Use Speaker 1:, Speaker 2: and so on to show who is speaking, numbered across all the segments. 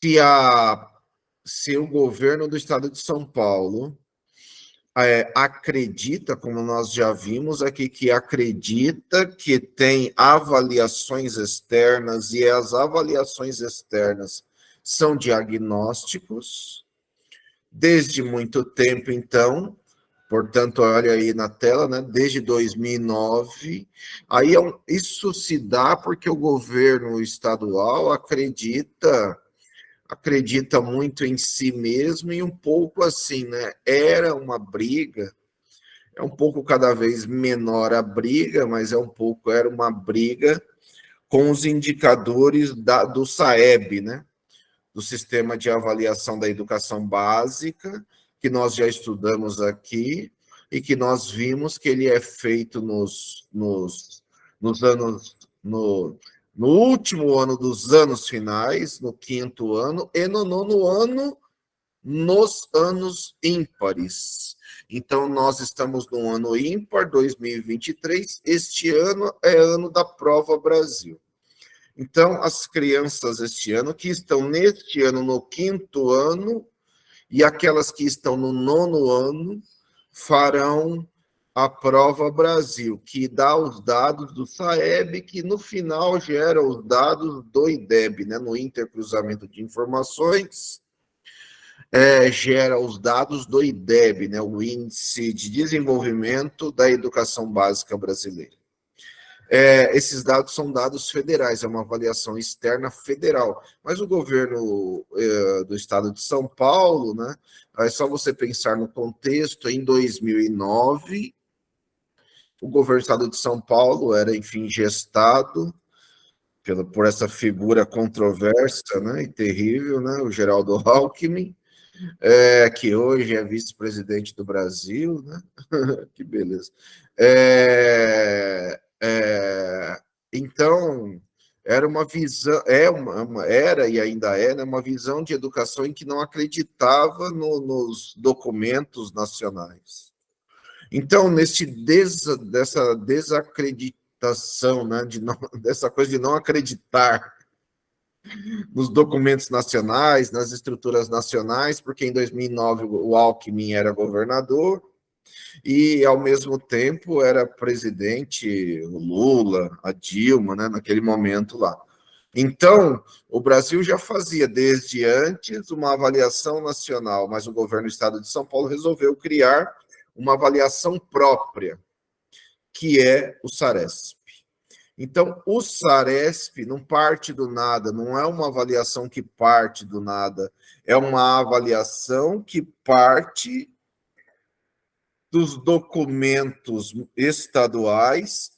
Speaker 1: se, a, se o governo do estado de São Paulo acredita, como nós já vimos aqui, que acredita que tem avaliações externas e as avaliações externas são diagnósticos desde muito tempo, então, portanto, olha aí na tela, né, desde 2009, aí isso se dá porque o governo estadual acredita muito em si mesmo e um pouco assim, né? Era uma briga, é um pouco cada vez menor a briga, mas era uma briga com os indicadores do SAEB, né? Do Sistema de Avaliação da Educação Básica, que nós já estudamos aqui e que nós vimos que ele é feito nos anos, no último ano dos anos finais, no quinto ano, e no nono ano, nos anos ímpares. Então, nós estamos no ano ímpar, 2023, este ano é ano da Prova Brasil. Então, as crianças este ano, que estão neste ano no quinto ano, e aquelas que estão no nono ano, farão a Prova Brasil, que dá os dados do SAEB, que no final gera os dados do IDEB, né, no intercruzamento de informações, gera os dados do IDEB, né, o Índice de Desenvolvimento da Educação Básica Brasileira. Esses dados são dados federais, é uma avaliação externa federal. Mas o governo do estado de São Paulo, né, é só você pensar no contexto, em 2009, o governo do estado de São Paulo era, enfim, gestado por essa figura controversa, né, e terrível, né, o Geraldo Alckmin, que hoje é vice-presidente do Brasil, né? Que beleza. Então, era uma visão, era e ainda é, né, uma visão de educação em que não acreditava nos documentos nacionais. Então, dessa desacreditação, né, dessa coisa de não acreditar nos documentos nacionais, nas estruturas nacionais, porque em 2009 o Alckmin era governador e, ao mesmo tempo, era presidente o Lula, a Dilma, né, naquele momento lá. Então, o Brasil já fazia desde antes uma avaliação nacional, mas o governo do estado de São Paulo resolveu criar uma avaliação própria, que é o SARESP. Então, o SARESP não parte do nada, não é uma avaliação que parte do nada, é uma avaliação que parte dos documentos estaduais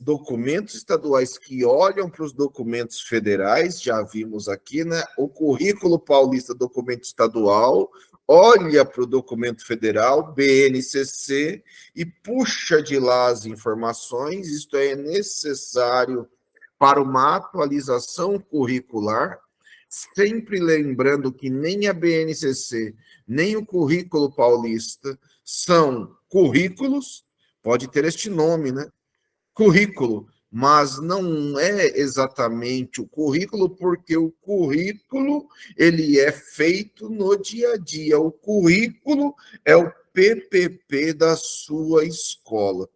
Speaker 1: que olham para os documentos federais, já vimos aqui, né? O currículo paulista, documento estadual, olha para o documento federal, BNCC, e puxa de lá as informações, isto é necessário para uma atualização curricular, sempre lembrando que nem a BNCC, nem o currículo paulista são currículos, pode ter este nome, né? Currículo, mas não é exatamente o currículo, porque o currículo ele é feito no dia a dia. O currículo é o PPP da sua escola.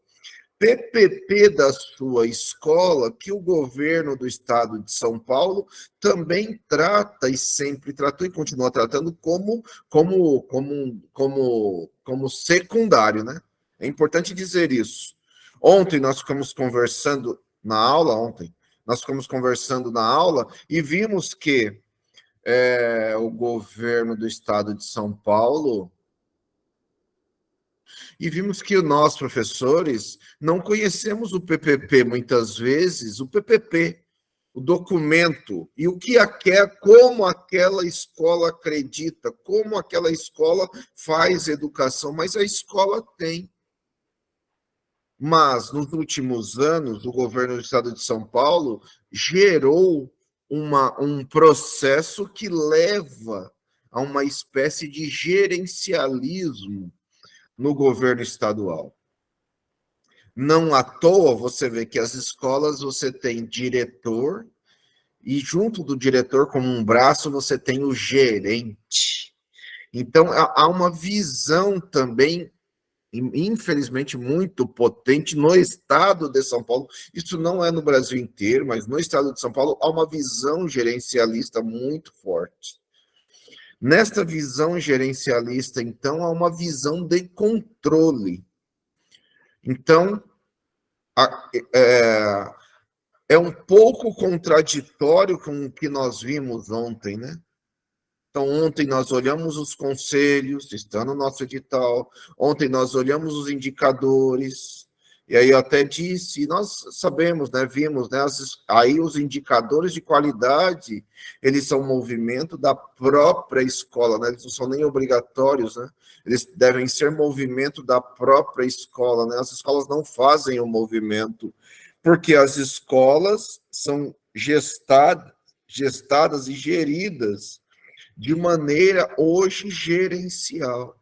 Speaker 1: PPP da sua escola, que o governo do estado de São Paulo também trata e sempre tratou e continua tratando como secundário, né? É importante dizer isso. Ontem nós ficamos conversando na aula, e vimos que o governo do estado de São Paulo e vimos que nós, professores, não conhecemos o PPP, muitas vezes, o PPP, o documento, e como aquela escola acredita, como aquela escola faz educação, mas a escola tem. Mas, nos últimos anos, o governo do estado de São Paulo gerou um processo que leva a uma espécie de gerencialismo no governo estadual. Não à toa você vê que as escolas você tem diretor e junto do diretor, como um braço, você tem o gerente. Então, há uma visão também, infelizmente, muito potente no estado de São Paulo. Isso não é no Brasil inteiro, mas no estado de São Paulo há uma visão gerencialista muito forte. Nesta visão gerencialista, então, há uma visão de controle. Então, é um pouco contraditório com o que nós vimos ontem, né? Então, ontem nós olhamos os conselhos, está no nosso edital, ontem nós olhamos os indicadores, e aí eu até disse, e nós sabemos, né, vimos, né, aí os indicadores de qualidade, eles são um movimento da própria escola, né, eles não são nem obrigatórios, né, eles devem ser movimento da própria escola, né, as escolas não fazem o movimento, porque as escolas são gestadas e geridas de maneira hoje gerencial.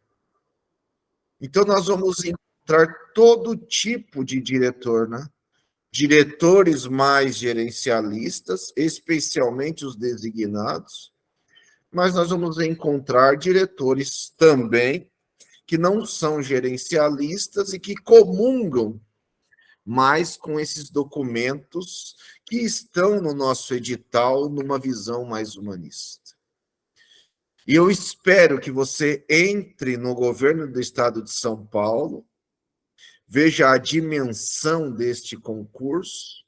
Speaker 1: Então, nós vamos encontrar todo tipo de diretor, né? Diretores mais gerencialistas, especialmente os designados, mas nós vamos encontrar diretores também que não são gerencialistas e que comungam mais com esses documentos que estão no nosso edital numa visão mais humanista. E eu espero que você entre no governo do estado de São Paulo, veja a dimensão deste concurso.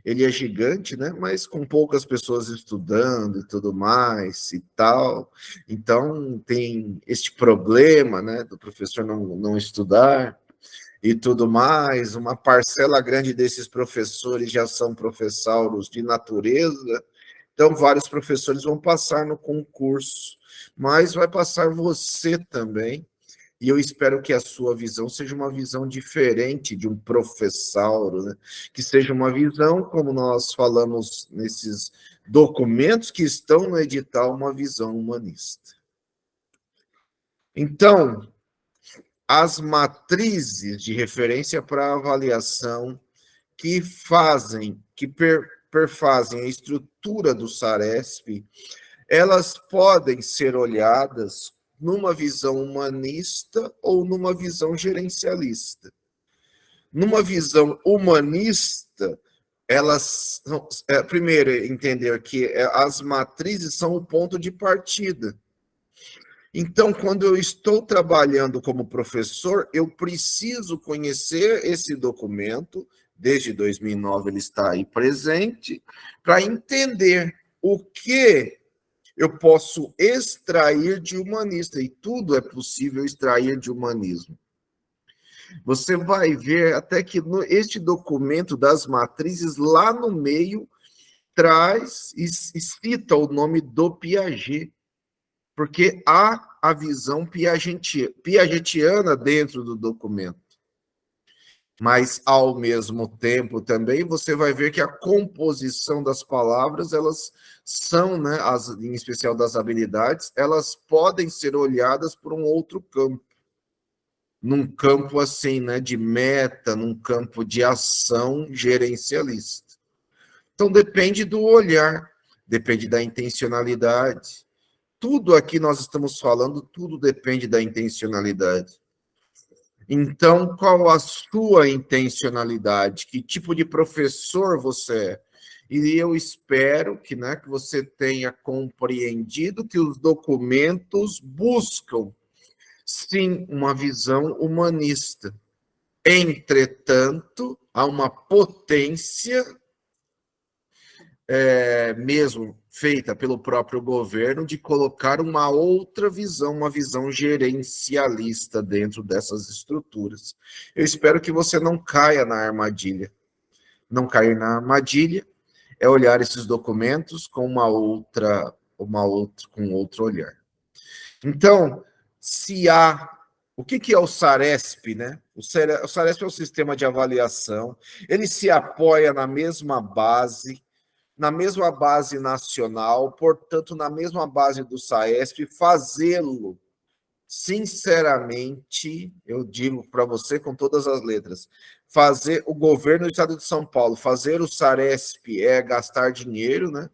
Speaker 1: Ele é gigante, né? Mas com poucas pessoas estudando e tudo mais e tal. Então, tem este problema, né, do professor não estudar e tudo mais. Uma parcela grande desses professores já são professauros de natureza. Então, vários professores vão passar no concurso, mas vai passar você também. E eu espero que a sua visão seja uma visão diferente de um professauro, né? Que seja uma visão, como nós falamos nesses documentos que estão no edital, uma visão humanista. Então, as matrizes de referência para avaliação que perfazem a estrutura do SARESP, elas podem ser olhadas numa visão humanista ou numa visão gerencialista. Numa visão humanista, elas, primeiro, entender que as matrizes são o ponto de partida. Então, quando eu estou trabalhando como professor, eu preciso conhecer esse documento, desde 2009 ele está aí presente, para entender o que eu posso extrair de humanista, e tudo é possível extrair de humanismo. Você vai ver até que este documento das matrizes, lá no meio, traz e cita o nome do Piaget, porque há a visão piagetiana dentro do documento. Mas, ao mesmo tempo, também você vai ver que a composição das palavras, elas são, né, em especial das habilidades, elas podem ser olhadas por um outro campo. Num campo assim, né, de meta, num campo de ação gerencialista. Então, depende do olhar, depende da intencionalidade. Tudo aqui nós estamos falando, tudo depende da intencionalidade. Então, qual a sua intencionalidade? Que tipo de professor você é? E eu espero que, né, que você tenha compreendido que os documentos buscam, sim, uma visão humanista. Entretanto, há uma potência, mesmo feita pelo próprio governo, de colocar uma outra visão, uma visão gerencialista dentro dessas estruturas. Eu espero que você não caia na armadilha. Não cair na armadilha é olhar esses documentos com com outro olhar. Então, se há... O que é o SARESP, né? O SARESP é o sistema de avaliação. Ele se apoia na mesma base nacional, portanto, na mesma base do SAESP, fazê-lo, sinceramente, eu digo para você com todas as letras, fazer o governo do estado de São Paulo, fazer o SARESP é gastar dinheiro, né?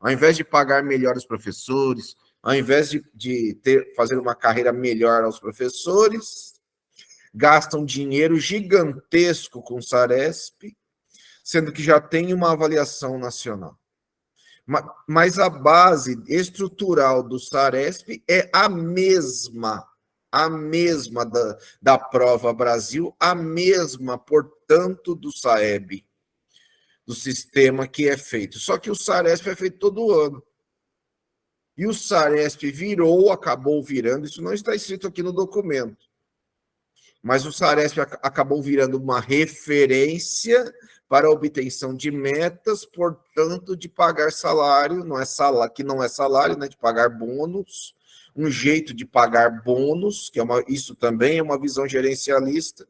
Speaker 1: Ao invés de pagar melhor os professores, ao invés de fazer uma carreira melhor aos professores, gastam dinheiro gigantesco com o Saresp, sendo que já tem uma avaliação nacional. Mas a base estrutural do Saresp é a mesma da Prova Brasil, a mesma, portanto, do SAEB, do sistema que é feito. Só que o Saresp é feito todo ano. E o Saresp acabou virando, isso não está escrito aqui no documento, mas o Saresp acabou virando uma referência para a obtenção de metas, portanto, de pagar salário, que não é salário, né, de pagar bônus, um jeito de pagar bônus, isso também é uma visão gerencialista,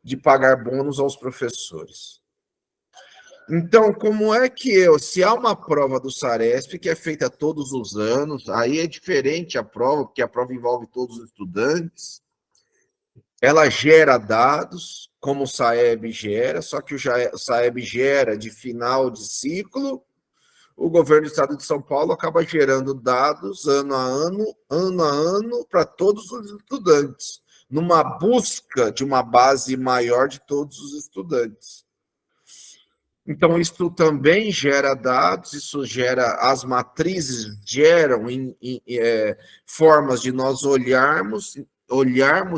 Speaker 1: de pagar bônus aos professores. Então, como é que se há uma prova do Saresp que é feita todos os anos, aí é diferente a prova, porque a prova envolve todos os estudantes, ela gera dados, como o SAEB gera, só que o SAEB gera de final de ciclo, o governo do estado de São Paulo acaba gerando dados ano a ano, para todos os estudantes, numa busca de uma base maior de todos os estudantes. Então, isso também gera dados, as matrizes geram formas de nós olharmos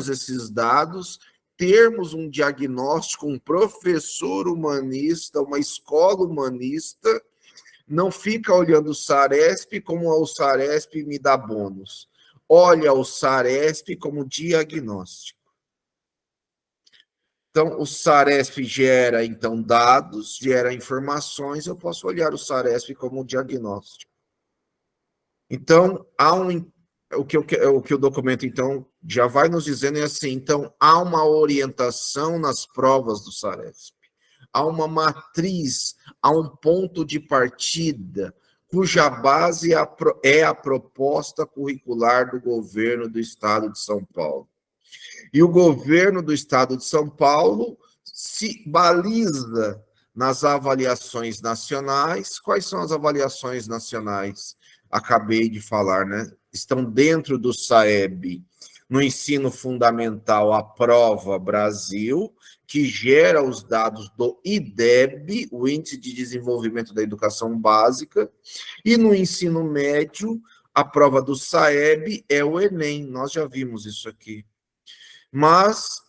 Speaker 1: esses dados, termos um diagnóstico, um professor humanista, uma escola humanista, não fica olhando o Saresp como o Saresp me dá bônus. Olha o Saresp como diagnóstico. Então, o Saresp gera, então, dados, gera informações, eu posso olhar o Saresp como diagnóstico. Então, o que o documento, então, já vai nos dizendo é assim, então, há uma orientação nas provas do Saresp, há uma matriz, há um ponto de partida, cuja base é a proposta curricular do governo do estado de São Paulo. E o governo do estado de São Paulo se baliza nas avaliações nacionais. Quais são as avaliações nacionais? Acabei de falar, né? Estão dentro do SAEB. No ensino fundamental, a Prova Brasil, que gera os dados do IDEB, o Índice de Desenvolvimento da Educação Básica, e no ensino médio, a prova do SAEB é o Enem. Nós já vimos isso aqui. Mas,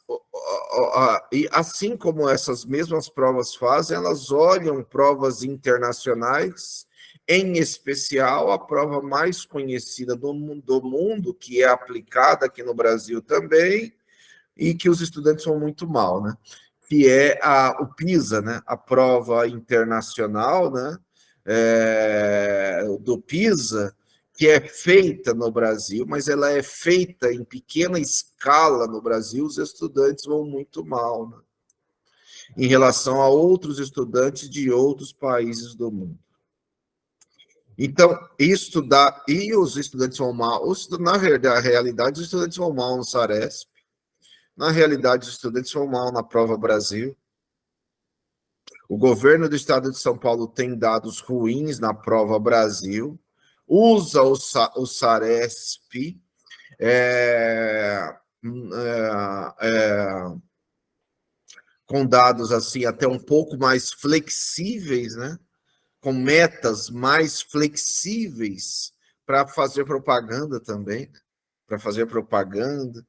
Speaker 1: assim como essas mesmas provas fazem, elas olham provas internacionais, em especial a prova mais conhecida do mundo, que é aplicada aqui no Brasil também, e que os estudantes vão muito mal, né? Que é o PISA, né? A prova internacional, né? Do PISA, que é feita no Brasil, mas ela é feita em pequena escala no Brasil, os estudantes vão muito mal, né? Em relação a outros estudantes de outros países do mundo. Então, e os estudantes vão mal, na realidade, os estudantes vão mal no Saresp, na realidade, os estudantes vão mal na Prova Brasil. O governo do estado de São Paulo tem dados ruins na Prova Brasil, usa o Saresp com dados assim até um pouco mais flexíveis, né? Com metas mais flexíveis para fazer propaganda também, para fazer propaganda,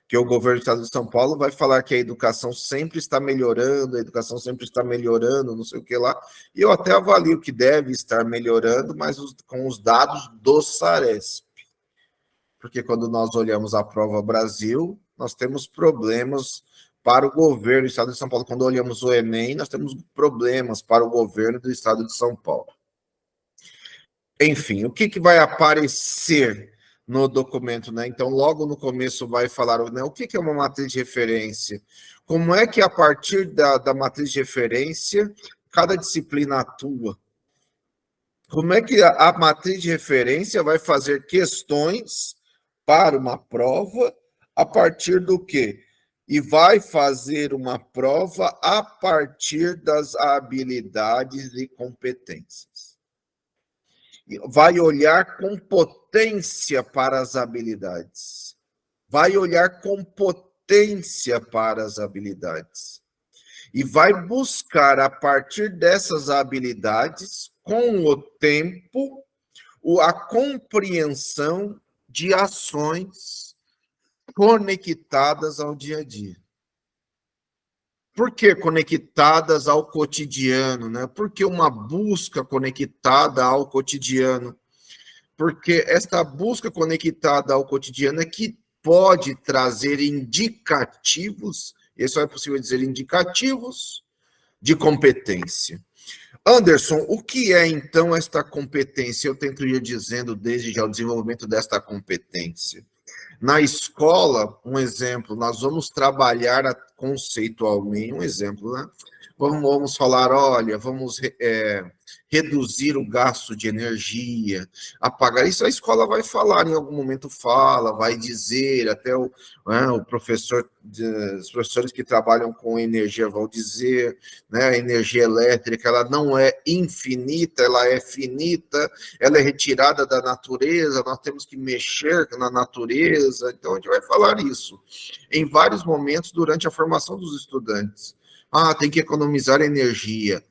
Speaker 1: que o governo do estado de São Paulo vai falar que a educação sempre está melhorando, não sei o que lá, e eu até avalio que deve estar melhorando, mas com os dados do Saresp. Porque quando nós olhamos a Prova Brasil, nós temos problemas para o governo do estado de São Paulo. Quando olhamos o Enem, nós temos problemas para o governo do estado de São Paulo. Enfim, o que vai aparecer no documento, né? Então, logo no começo vai falar, né, o que é uma matriz de referência? Como é que a partir da matriz de referência, cada disciplina atua? Como é que a matriz de referência vai fazer questões para uma prova a partir do quê? E vai fazer uma prova a partir das habilidades e competências. vai olhar com potência para as habilidades. Vai olhar com potência para as habilidades. E vai buscar, a partir dessas habilidades, com o tempo, a compreensão de ações conectadas ao dia a dia. Por que conectadas ao cotidiano, né? Por que uma busca conectada ao cotidiano? Porque esta busca conectada ao cotidiano é que pode trazer indicativos, e só é possível dizer indicativos, de competência. Anderson, o que é então esta competência? Eu tento ir dizendo desde já o desenvolvimento desta competência. Na escola, um exemplo, nós vamos trabalhar conceitualmente, um exemplo, né? Vamos falar, olha, vamos reduzir o gasto de energia, apagar. Isso a escola vai falar, em algum momento fala, vai dizer, até o professor, os professores que trabalham com energia vão dizer, né? A energia elétrica, ela não é infinita, ela é finita, ela é retirada da natureza, nós temos que mexer na natureza, então a gente vai falar isso em vários momentos durante a formação dos estudantes. Tem que economizar energia.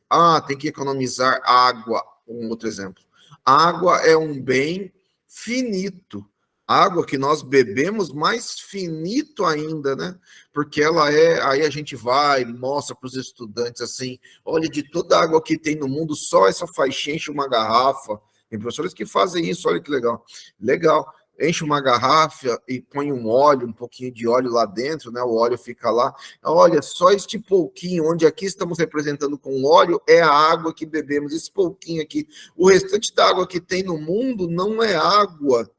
Speaker 1: Tem que economizar água. Um outro exemplo. Água é um bem finito. Água que nós bebemos, mais finito ainda, né? Porque ela é. Aí a gente vai, mostra para os estudantes assim: olha, de toda a água que tem no mundo, só essa faixinha enche uma garrafa. Tem professores que fazem isso, olha que legal. Legal. Enche uma garrafa e põe um pouquinho de óleo lá dentro, né? O óleo fica lá. Olha, só este pouquinho, onde aqui estamos representando com óleo, é a água que bebemos, esse pouquinho aqui. O restante da água que tem no mundo não é água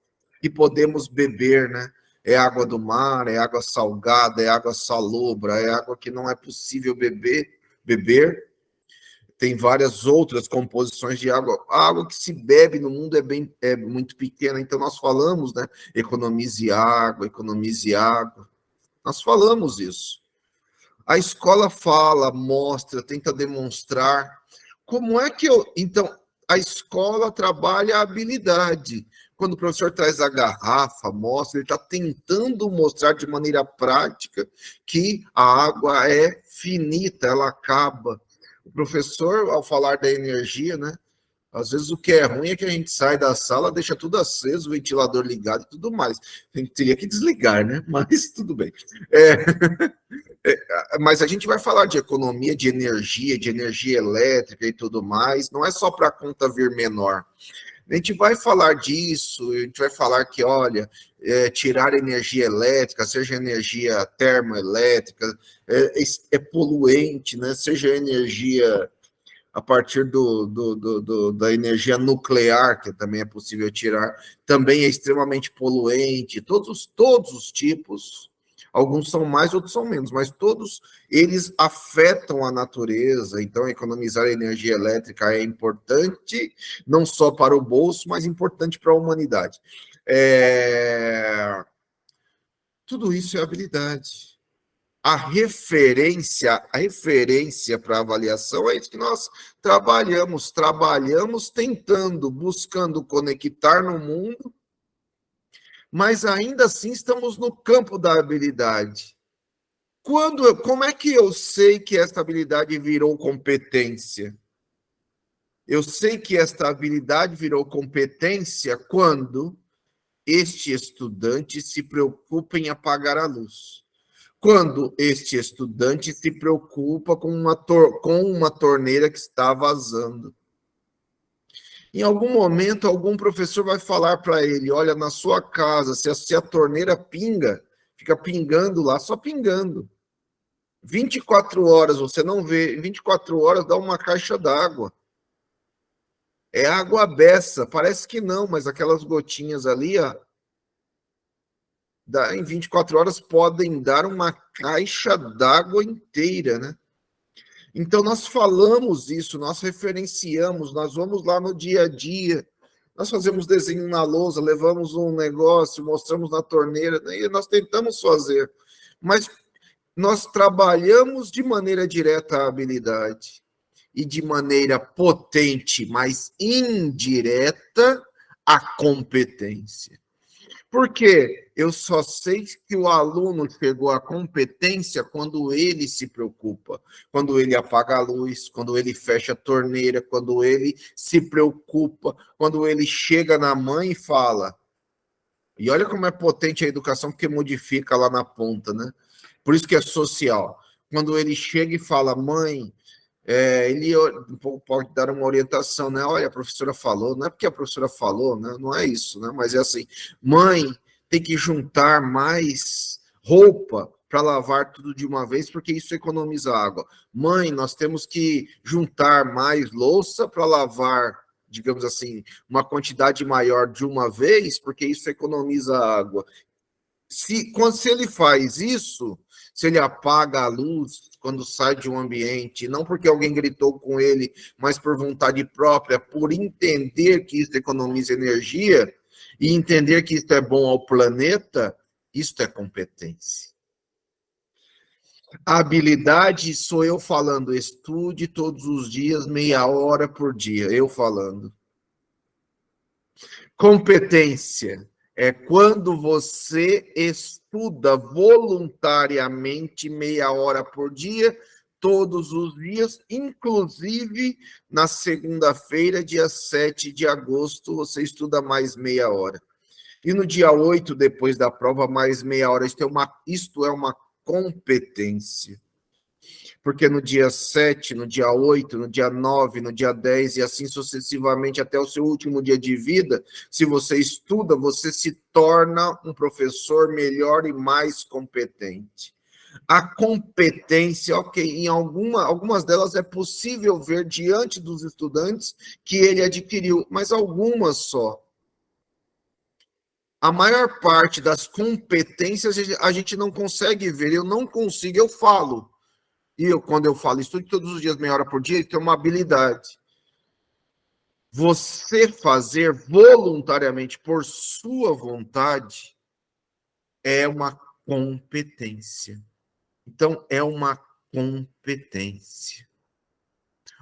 Speaker 1: que podemos beber, né? É água do mar, é água salgada, é água salobra, é água que não é possível beber. Tem várias outras composições de água. A água que se bebe no mundo é muito pequena, então nós falamos, né? Economize água, economize água. Nós falamos isso. A escola fala, mostra, tenta demonstrar. Como é que eu. Então, a escola trabalha a habilidade. Quando o professor traz a garrafa, mostra, ele está tentando mostrar de maneira prática que a água é finita, ela acaba. O professor, ao falar da energia, né? Às vezes o que é ruim é que a gente sai da sala, deixa tudo aceso, o ventilador ligado e tudo mais. A gente teria que desligar, né? Mas tudo bem. Mas a gente vai falar de economia de energia elétrica e tudo mais. Não é só para a conta vir menor. A gente vai falar disso, a gente vai falar que, olha, tirar energia elétrica, seja energia termoelétrica, é poluente, né? Seja energia a partir da energia nuclear, que também é possível tirar, também é extremamente poluente, todos os tipos, alguns são mais, outros são menos, mas todos eles afetam a natureza, então economizar energia elétrica é importante, não só para o bolso, mas importante para a humanidade. Tudo isso é habilidade. A referência para avaliação é isso que nós trabalhamos tentando, buscando conectar no mundo, mas ainda assim estamos no campo da habilidade. Como é que eu sei que esta habilidade virou competência? Eu sei que esta habilidade virou competência quando este estudante se preocupa em apagar a luz. Quando este estudante se preocupa com uma torneira que está vazando. Em algum momento, algum professor vai falar para ele, olha, na sua casa, se a torneira pinga, fica pingando lá, só pingando. 24 horas, você não vê, 24 horas dá uma caixa d'água. É água beça, parece que não, mas aquelas gotinhas ali, ó, em 24 horas podem dar uma caixa d'água inteira, né? Então, nós falamos isso, nós referenciamos, nós vamos lá no dia a dia, nós fazemos desenho na lousa, levamos um negócio, mostramos na torneira, e nós tentamos fazer, mas nós trabalhamos de maneira direta a habilidade. e de maneira potente, mas indireta, a competência. Porque eu só sei que o aluno chegou à competência quando ele se preocupa, quando ele apaga a luz, quando ele fecha a torneira, quando ele se preocupa, quando ele chega na mãe e fala. E olha como é potente a educação, que modifica lá na ponta, né? Por isso que é social. Quando ele chega e fala, mãe, ele pode dar uma orientação, né? Olha, a professora falou, não é porque a professora falou, né? Não é isso, né? Mas é assim, mãe, tem que juntar mais roupa para lavar tudo de uma vez, porque isso economiza água. Mãe, nós temos que juntar mais louça para lavar, digamos assim, uma quantidade maior de uma vez, porque isso economiza água. Se ele faz isso, se ele apaga a luz quando sai de um ambiente, não porque alguém gritou com ele, mas por vontade própria, por entender que isso economiza energia e entender que isso é bom ao planeta, isso é competência. A habilidade sou eu falando, estude todos os dias, meia hora por dia, eu falando. Competência é quando você estuda voluntariamente meia hora por dia, todos os dias, inclusive na segunda-feira, dia 7 de agosto, você estuda mais meia hora. E no dia 8, depois da prova, mais meia hora. Isto é uma competência. Porque no dia 7, no dia 8, no dia 9, no dia 10 e assim sucessivamente até o seu último dia de vida, se você estuda, você se torna um professor melhor e mais competente. A competência, ok, em algumas delas é possível ver diante dos estudantes que ele adquiriu, mas algumas só. A maior parte das competências a gente não consegue ver, eu não consigo, eu falo. E quando eu falo estude todos os dias, meia hora por dia, tem uma habilidade. Você fazer voluntariamente por sua vontade é uma competência. Então, é uma competência.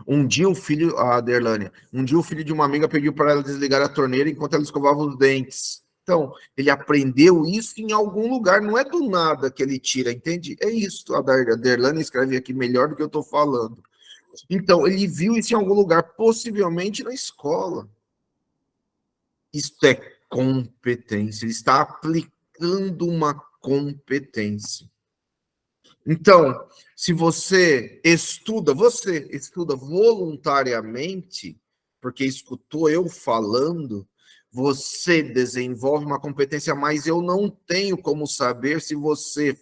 Speaker 1: Um dia o filho, a Derlânia, um dia o filho de uma amiga pediu para ela desligar a torneira enquanto ela escovava os dentes. Então, ele aprendeu isso em algum lugar, não é do nada que ele tira, entende? É isso, a Derlânia escreve aqui melhor do que eu estou falando. Então, ele viu isso em algum lugar, possivelmente na escola. Isto é competência, ele está aplicando uma competência. Então, se você estuda voluntariamente, porque escutou eu falando, você desenvolve uma competência, mas eu não tenho como saber se você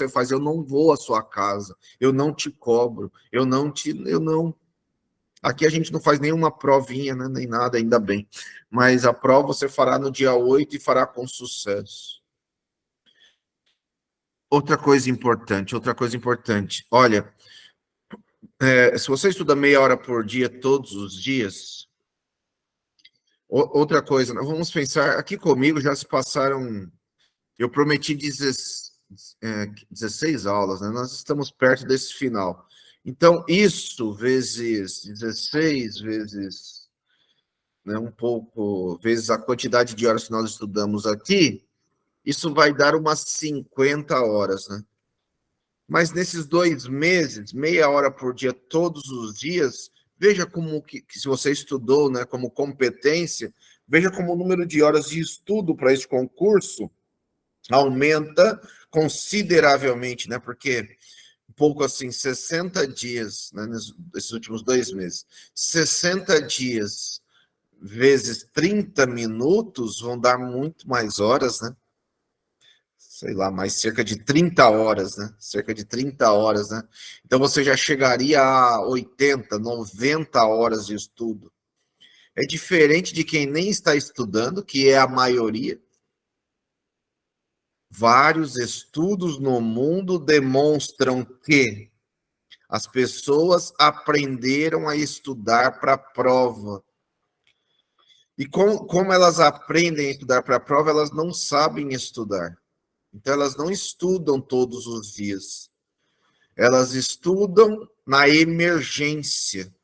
Speaker 1: faz, eu não vou à sua casa, eu não te cobro, eu não. Aqui a gente não faz nenhuma provinha, né, nem nada, ainda bem. Mas a prova você fará no dia 8 e fará com sucesso. Outra coisa importante. Olha, se você estuda meia hora por dia, todos os dias, outra coisa, vamos pensar, aqui comigo já se passaram, eu prometi 16 aulas, né? Nós estamos perto desse final. Então, isso vezes 16, vezes, né, um pouco, vezes a quantidade de horas que nós estudamos aqui, isso vai dar umas 50 horas, né? Mas nesses 2 meses, meia hora por dia, todos os dias, veja como que se você estudou, né, como competência, veja como o número de horas de estudo para esse concurso aumenta consideravelmente, né? Porque um pouco assim, 60 dias, né, nesses últimos 2 meses, 60 dias vezes 30 minutos vão dar muito mais horas, né? Sei lá, mais cerca de 30 horas, né? Cerca de 30 horas, né? Então você já chegaria a 80, 90 horas de estudo. É diferente de quem nem está estudando, que é a maioria. Vários estudos no mundo demonstram que as pessoas aprenderam a estudar para a prova. E como elas aprendem a estudar para a prova, elas não sabem estudar. Então, elas não estudam todos os dias. Elas estudam na emergência.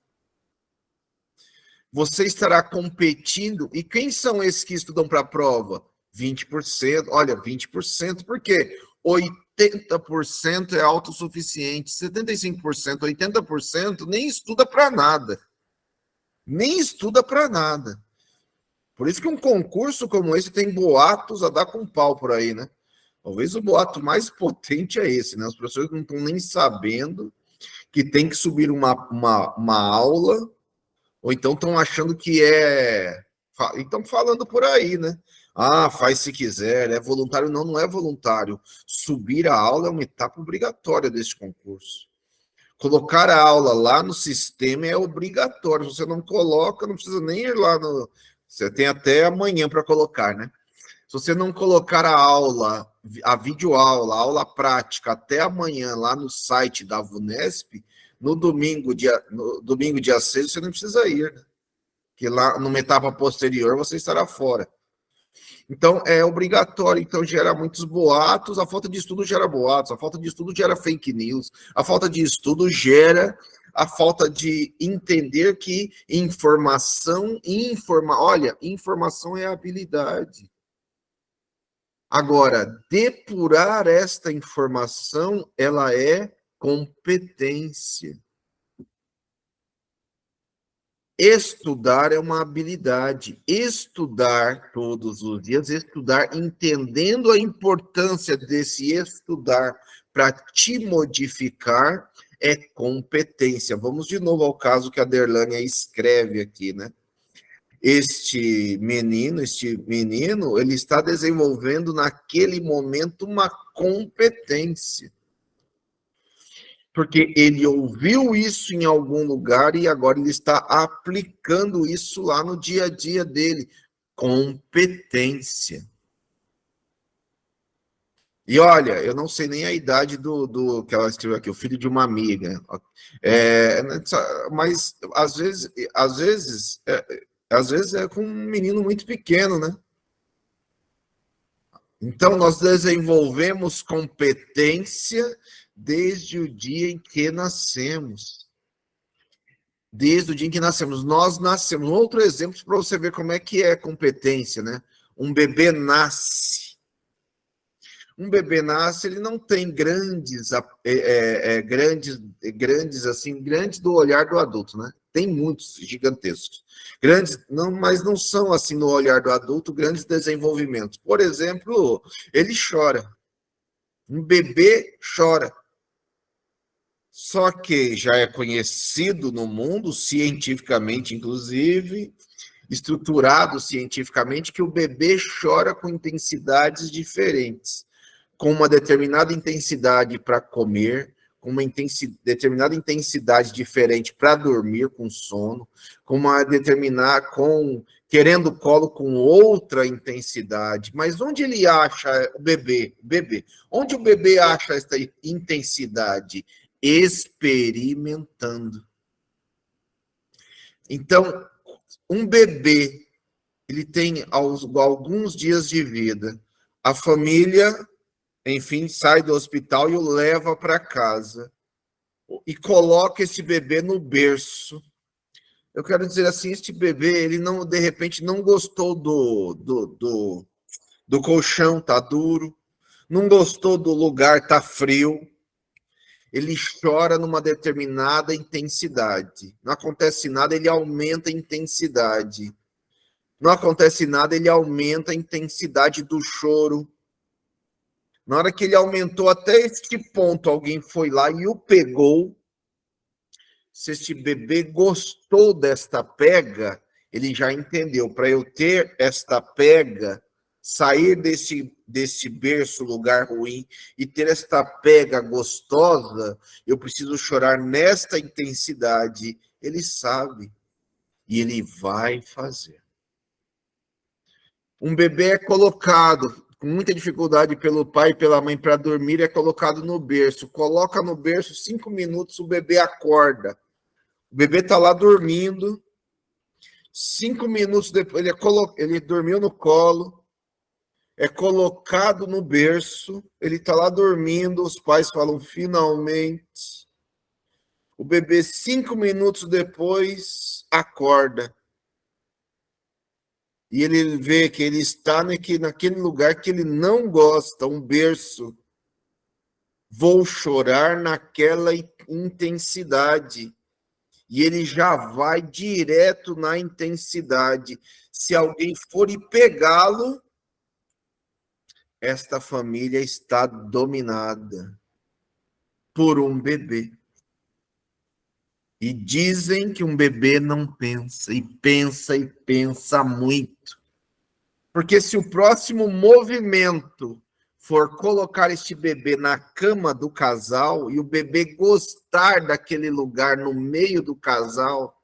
Speaker 1: Você estará competindo, e quem são esses que estudam para a prova? 20%, olha, 20%, por quê? 80% é autossuficiente, 75%, 80% nem estuda para nada. Nem estuda para nada. Por isso que um concurso como esse tem boatos a dar com pau por aí, né? Talvez o boato mais potente é esse, né? As pessoas não estão nem sabendo que tem que subir uma aula, ou então estão achando que é. E estão falando por aí, né? Ah, faz se quiser, é voluntário. Não, não é voluntário. Subir a aula é uma etapa obrigatória deste concurso. Colocar a aula lá no sistema é obrigatório. Se você não coloca, não precisa nem ir lá no. Você tem até amanhã para colocar, né? Se você não colocar a aula, a videoaula, a aula prática até amanhã lá no site da VUNESP, no domingo, dia 6, você não precisa ir, né? Que lá numa etapa posterior você estará fora. Então é obrigatório, então gera muitos boatos, a falta de estudo gera boatos, a falta de estudo gera fake news, a falta de estudo gera a falta de entender que olha, informação é habilidade. Agora, depurar esta informação, ela é competência. Estudar é uma habilidade. Estudar todos os dias, estudar entendendo a importância desse estudar para te modificar é competência. Vamos de novo ao caso que a Derlânia escreve aqui, né? Este menino, ele está desenvolvendo naquele momento uma competência. Porque ele ouviu isso em algum lugar e agora ele está aplicando isso lá no dia a dia dele. Competência. E olha, eu não sei nem a idade do que ela escreveu aqui, o filho de uma amiga. Mas às vezes é com um menino muito pequeno, né? Então, nós desenvolvemos competência desde o dia em que nascemos. Desde o dia em que nascemos. Nós nascemos. Outro exemplo para você ver como é que é competência, né? Um bebê nasce. Um bebê nasce, ele não tem grandes assim, grandes do olhar do adulto, né? Tem muitos gigantescos. Grandes, não, mas não são assim no olhar do adulto grandes desenvolvimentos. Por exemplo, ele chora. Um bebê chora. Só que já é conhecido no mundo, cientificamente, inclusive, estruturado cientificamente, que o bebê chora com intensidades diferentes, com uma determinada intensidade para comer, com uma determinada intensidade diferente para dormir com sono, com uma determinada, querendo colo com outra intensidade. Mas onde ele acha o bebê? Onde o bebê acha essa intensidade? Experimentando. Então, um bebê, ele tem alguns dias de vida. A família, enfim, sai do hospital e o leva para casa. E coloca esse bebê no berço. Eu quero dizer assim, este bebê, ele não, de repente, não gostou do colchão, tá duro. Não gostou do lugar, tá frio. Ele chora numa determinada intensidade. Não acontece nada, ele aumenta a intensidade. Não acontece nada, ele aumenta a intensidade do choro. Na hora que ele aumentou até este ponto, alguém foi lá e o pegou. Se este bebê gostou desta pega, ele já entendeu. Para eu ter esta pega, sair desse berço, lugar ruim, e ter esta pega gostosa, eu preciso chorar nesta intensidade. Ele sabe. E ele vai fazer. Um bebê é colocado com muita dificuldade pelo pai e pela mãe para dormir, é colocado no berço. Coloca no berço, 5 minutos, o bebê acorda. O bebê está lá dormindo. 5 minutos depois, ele dormiu no colo, é colocado no berço, ele está lá dormindo, os pais falam, finalmente. O bebê, 5 minutos depois, acorda. E ele vê que ele está naquele lugar que ele não gosta, um berço. Vou chorar naquela intensidade. E ele já vai direto na intensidade. Se alguém for e pegá-lo, esta família está dominada por um bebê. E dizem que um bebê não pensa, e pensa muito. Porque se o próximo movimento for colocar este bebê na cama do casal e o bebê gostar daquele lugar no meio do casal,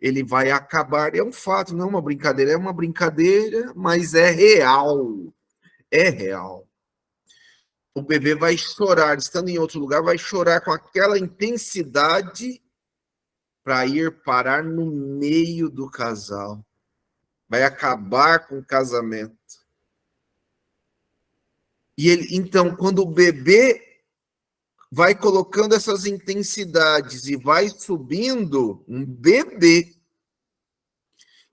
Speaker 1: ele vai acabar. É um fato, não é uma brincadeira, mas é real. É real. O bebê vai chorar, estando em outro lugar, vai chorar com aquela intensidade para ir parar no meio do casal. Vai acabar com o casamento. E ele, então, quando o bebê vai colocando essas intensidades e vai subindo, um bebê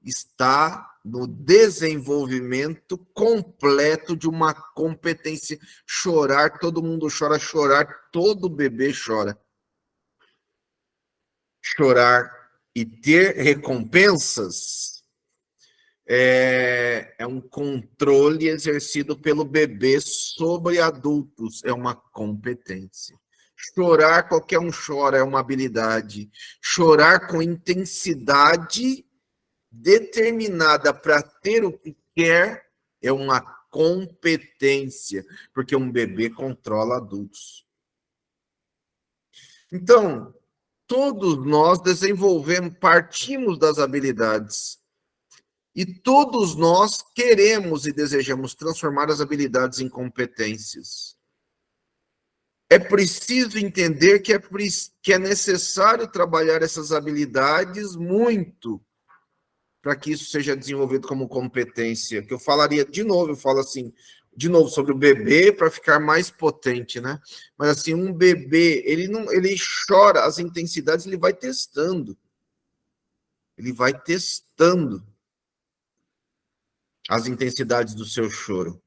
Speaker 1: está no desenvolvimento completo de uma competência. Chorar, todo mundo chora, chorar, todo bebê chora. Chorar e ter recompensas é um controle exercido pelo bebê sobre adultos, é uma competência. Chorar, qualquer um chora, é uma habilidade. Chorar com intensidade determinada para ter o que quer é uma competência, porque um bebê controla adultos. Então, todos nós desenvolvemos, partimos das habilidades. E todos nós queremos e desejamos transformar as habilidades em competências. É preciso entender que é necessário trabalhar essas habilidades muito para que isso seja desenvolvido como competência. Que eu falaria de novo, eu falo assim, de novo sobre o bebê para ficar mais potente, né? Mas assim, um bebê, ele chora as intensidades, ele vai testando. Ele vai testando as intensidades do seu choro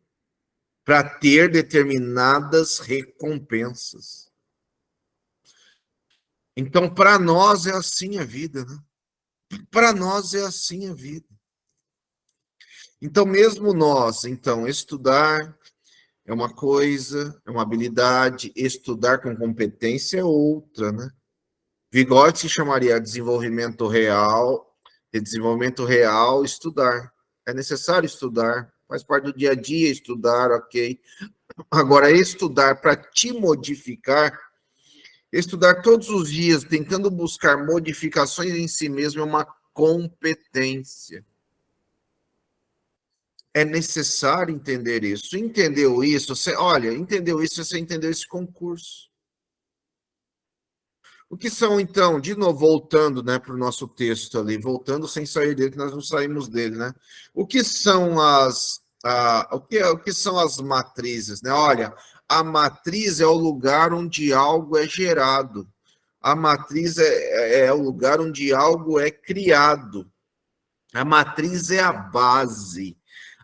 Speaker 1: para ter determinadas recompensas. Então, para nós é assim a vida, né? Para nós é assim a vida. Então, mesmo nós, então, estudar é uma coisa, é uma habilidade, estudar com competência é outra, né? Vygotsky chamaria de desenvolvimento real, estudar. É necessário estudar, faz parte do dia a dia estudar, ok. Agora, estudar para te modificar, estudar todos os dias, tentando buscar modificações em si mesmo, é uma competência. É necessário entender isso. Entendeu isso? Entendeu isso, você entendeu esse concurso. O que são, então, de novo, voltando, né, para o nosso texto ali, voltando sem sair dele, que nós não saímos dele, né? O que são o que são as matrizes, né? Olha, a matriz é o lugar onde algo é gerado. A matriz é o lugar onde algo é criado. A matriz é a base.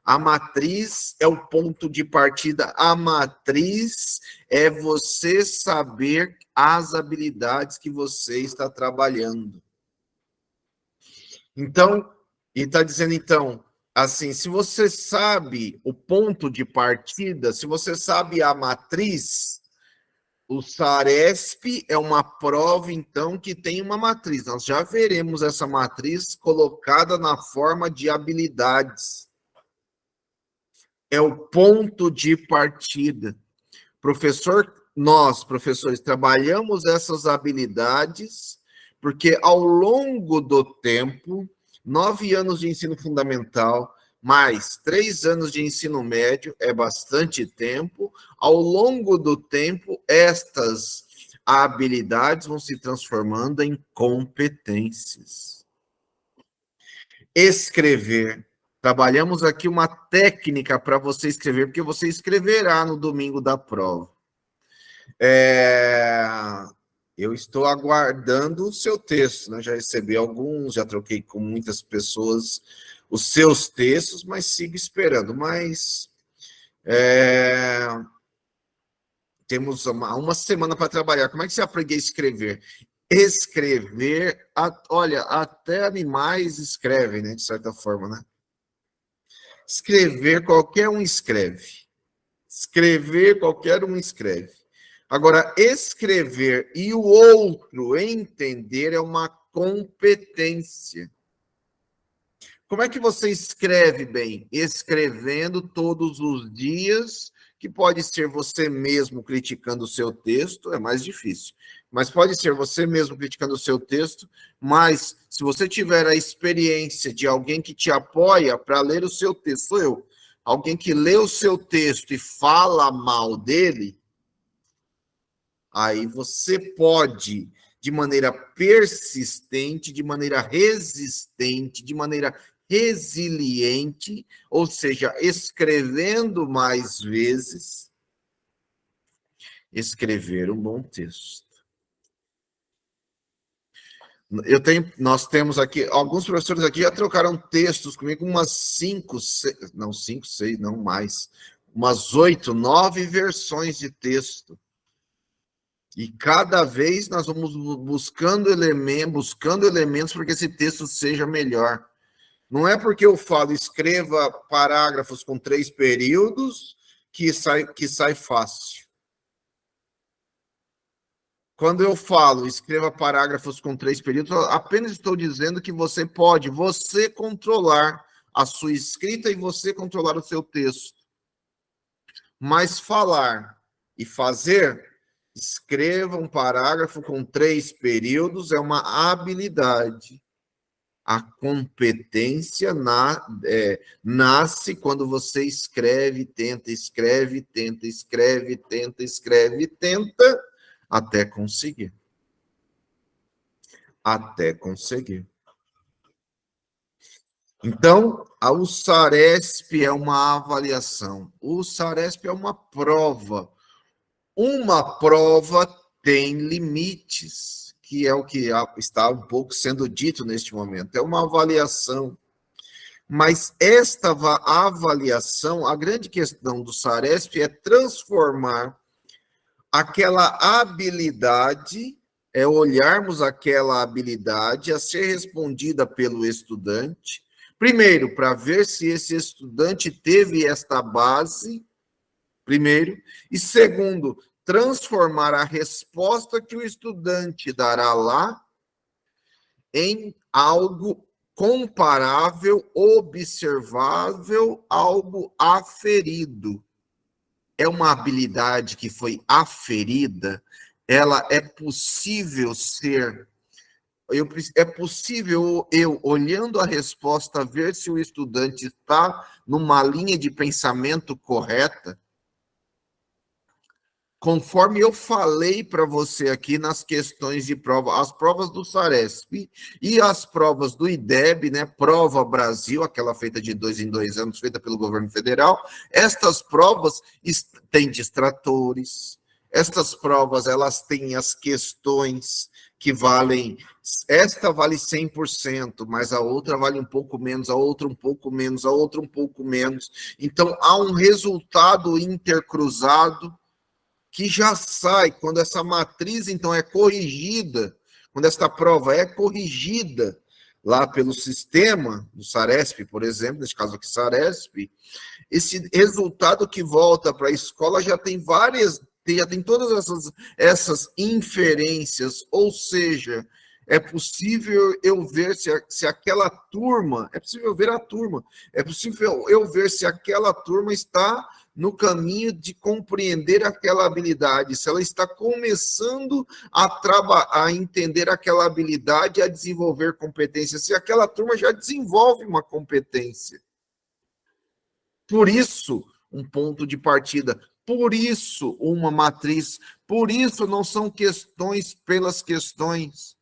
Speaker 1: A matriz é o ponto de partida. A matriz é você saber as habilidades que você está trabalhando. Então, e está dizendo, então, assim, se você sabe o ponto de partida, se você sabe a matriz, o SARESP é uma prova, então, que tem uma matriz. Nós já veremos essa matriz colocada na forma de habilidades. É o ponto de partida. Nós, professores, trabalhamos essas habilidades porque ao longo do tempo, 9 anos de ensino fundamental, mais 3 anos de ensino médio, é bastante tempo. Ao longo do tempo, estas habilidades vão se transformando em competências. Escrever. Trabalhamos aqui uma técnica para você escrever, porque você escreverá no domingo da prova. Eu estou aguardando o seu texto, né? Já recebi alguns, já troquei com muitas pessoas os seus textos, mas sigo esperando. Mas temos uma semana para trabalhar. Como é que você aprende a escrever? Escrever, olha, até animais escrevem, né? De certa forma, né? Escrever, qualquer um escreve. Escrever, qualquer um escreve. Agora, escrever e o outro entender é uma competência. Como é que você escreve bem? Escrevendo todos os dias, que pode ser você mesmo criticando o seu texto, é mais difícil. Mas pode ser você mesmo criticando o seu texto, mas se você tiver a experiência de alguém que te apoia para ler o seu texto, sou eu, alguém que lê o seu texto e fala mal dele, aí você pode, de maneira persistente, de maneira resistente, de maneira resiliente, ou seja, escrevendo mais vezes, escrever um bom texto. Nós temos aqui, alguns professores aqui já trocaram textos comigo, umas 5, 6, não, 5, 6, não mais, umas 8, 9 versões de texto. E cada vez nós vamos buscando elementos para que esse texto seja melhor. Não é porque eu falo escreva parágrafos com 3 períodos que sai fácil. Quando eu falo escreva parágrafos com 3 períodos, apenas estou dizendo que você pode, você controlar a sua escrita e você controlar o seu texto. Mas falar e fazer, escreva um parágrafo com 3 períodos, é uma habilidade. A competência nasce quando você escreve, tenta, até conseguir. Até conseguir. Então, o SARESP é uma avaliação. O SARESP é uma prova. Uma prova tem limites, que é o que está um pouco sendo dito neste momento. É uma avaliação. Mas esta avaliação, a grande questão do SARESP é transformar aquela habilidade, é olharmos aquela habilidade a ser respondida pelo estudante, primeiro, para ver se esse estudante teve esta base, primeiro, e segundo, transformar a resposta que o estudante dará lá em algo comparável, observável, algo aferido. É uma habilidade que foi aferida, ela é possível ser... é possível eu, olhando a resposta, ver se o estudante está numa linha de pensamento correta, conforme eu falei para você aqui nas questões de prova, as provas do SARESP e as provas do IDEB, né, Prova Brasil, aquela feita de 2 em 2 anos, feita pelo governo federal, estas provas têm distratores, estas provas, elas têm as questões que valem, esta vale 100%, mas a outra vale um pouco menos, a outra um pouco menos, a outra um pouco menos. Então, há um resultado intercruzado que já sai quando essa matriz, então, é corrigida, quando esta prova é corrigida lá pelo sistema do SARESP, por exemplo, nesse caso aqui SARESP, esse resultado que volta para a escola já tem já tem todas essas inferências, ou seja, é possível eu ver se aquela turma, é possível ver a turma, é possível eu ver se aquela turma está no caminho de compreender aquela habilidade, se ela está começando a entender aquela habilidade, a desenvolver competência, se aquela turma já desenvolve uma competência. Por isso, um ponto de partida, por isso, uma matriz, por isso não são questões pelas questões.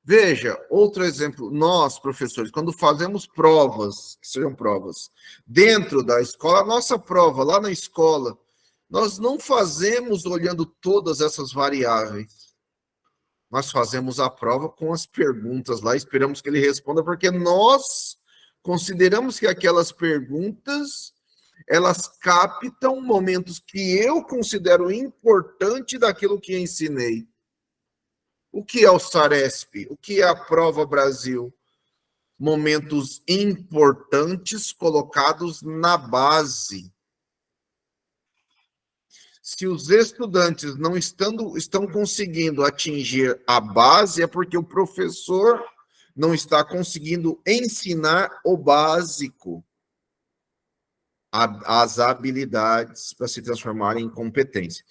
Speaker 1: Veja, outro exemplo, nós, professores, quando fazemos provas, que sejam provas, dentro da escola, a nossa prova lá na escola, nós não fazemos olhando todas essas variáveis. Nós fazemos a prova com as perguntas lá, esperamos que ele responda, porque nós consideramos que aquelas perguntas, elas captam momentos que eu considero importante daquilo que ensinei. O que é o Saresp? O que é a Prova Brasil? Momentos importantes colocados na base. Se os estudantes não estão conseguindo atingir a base, é porque o professor não está conseguindo ensinar o básico, as habilidades para se transformarem em competência.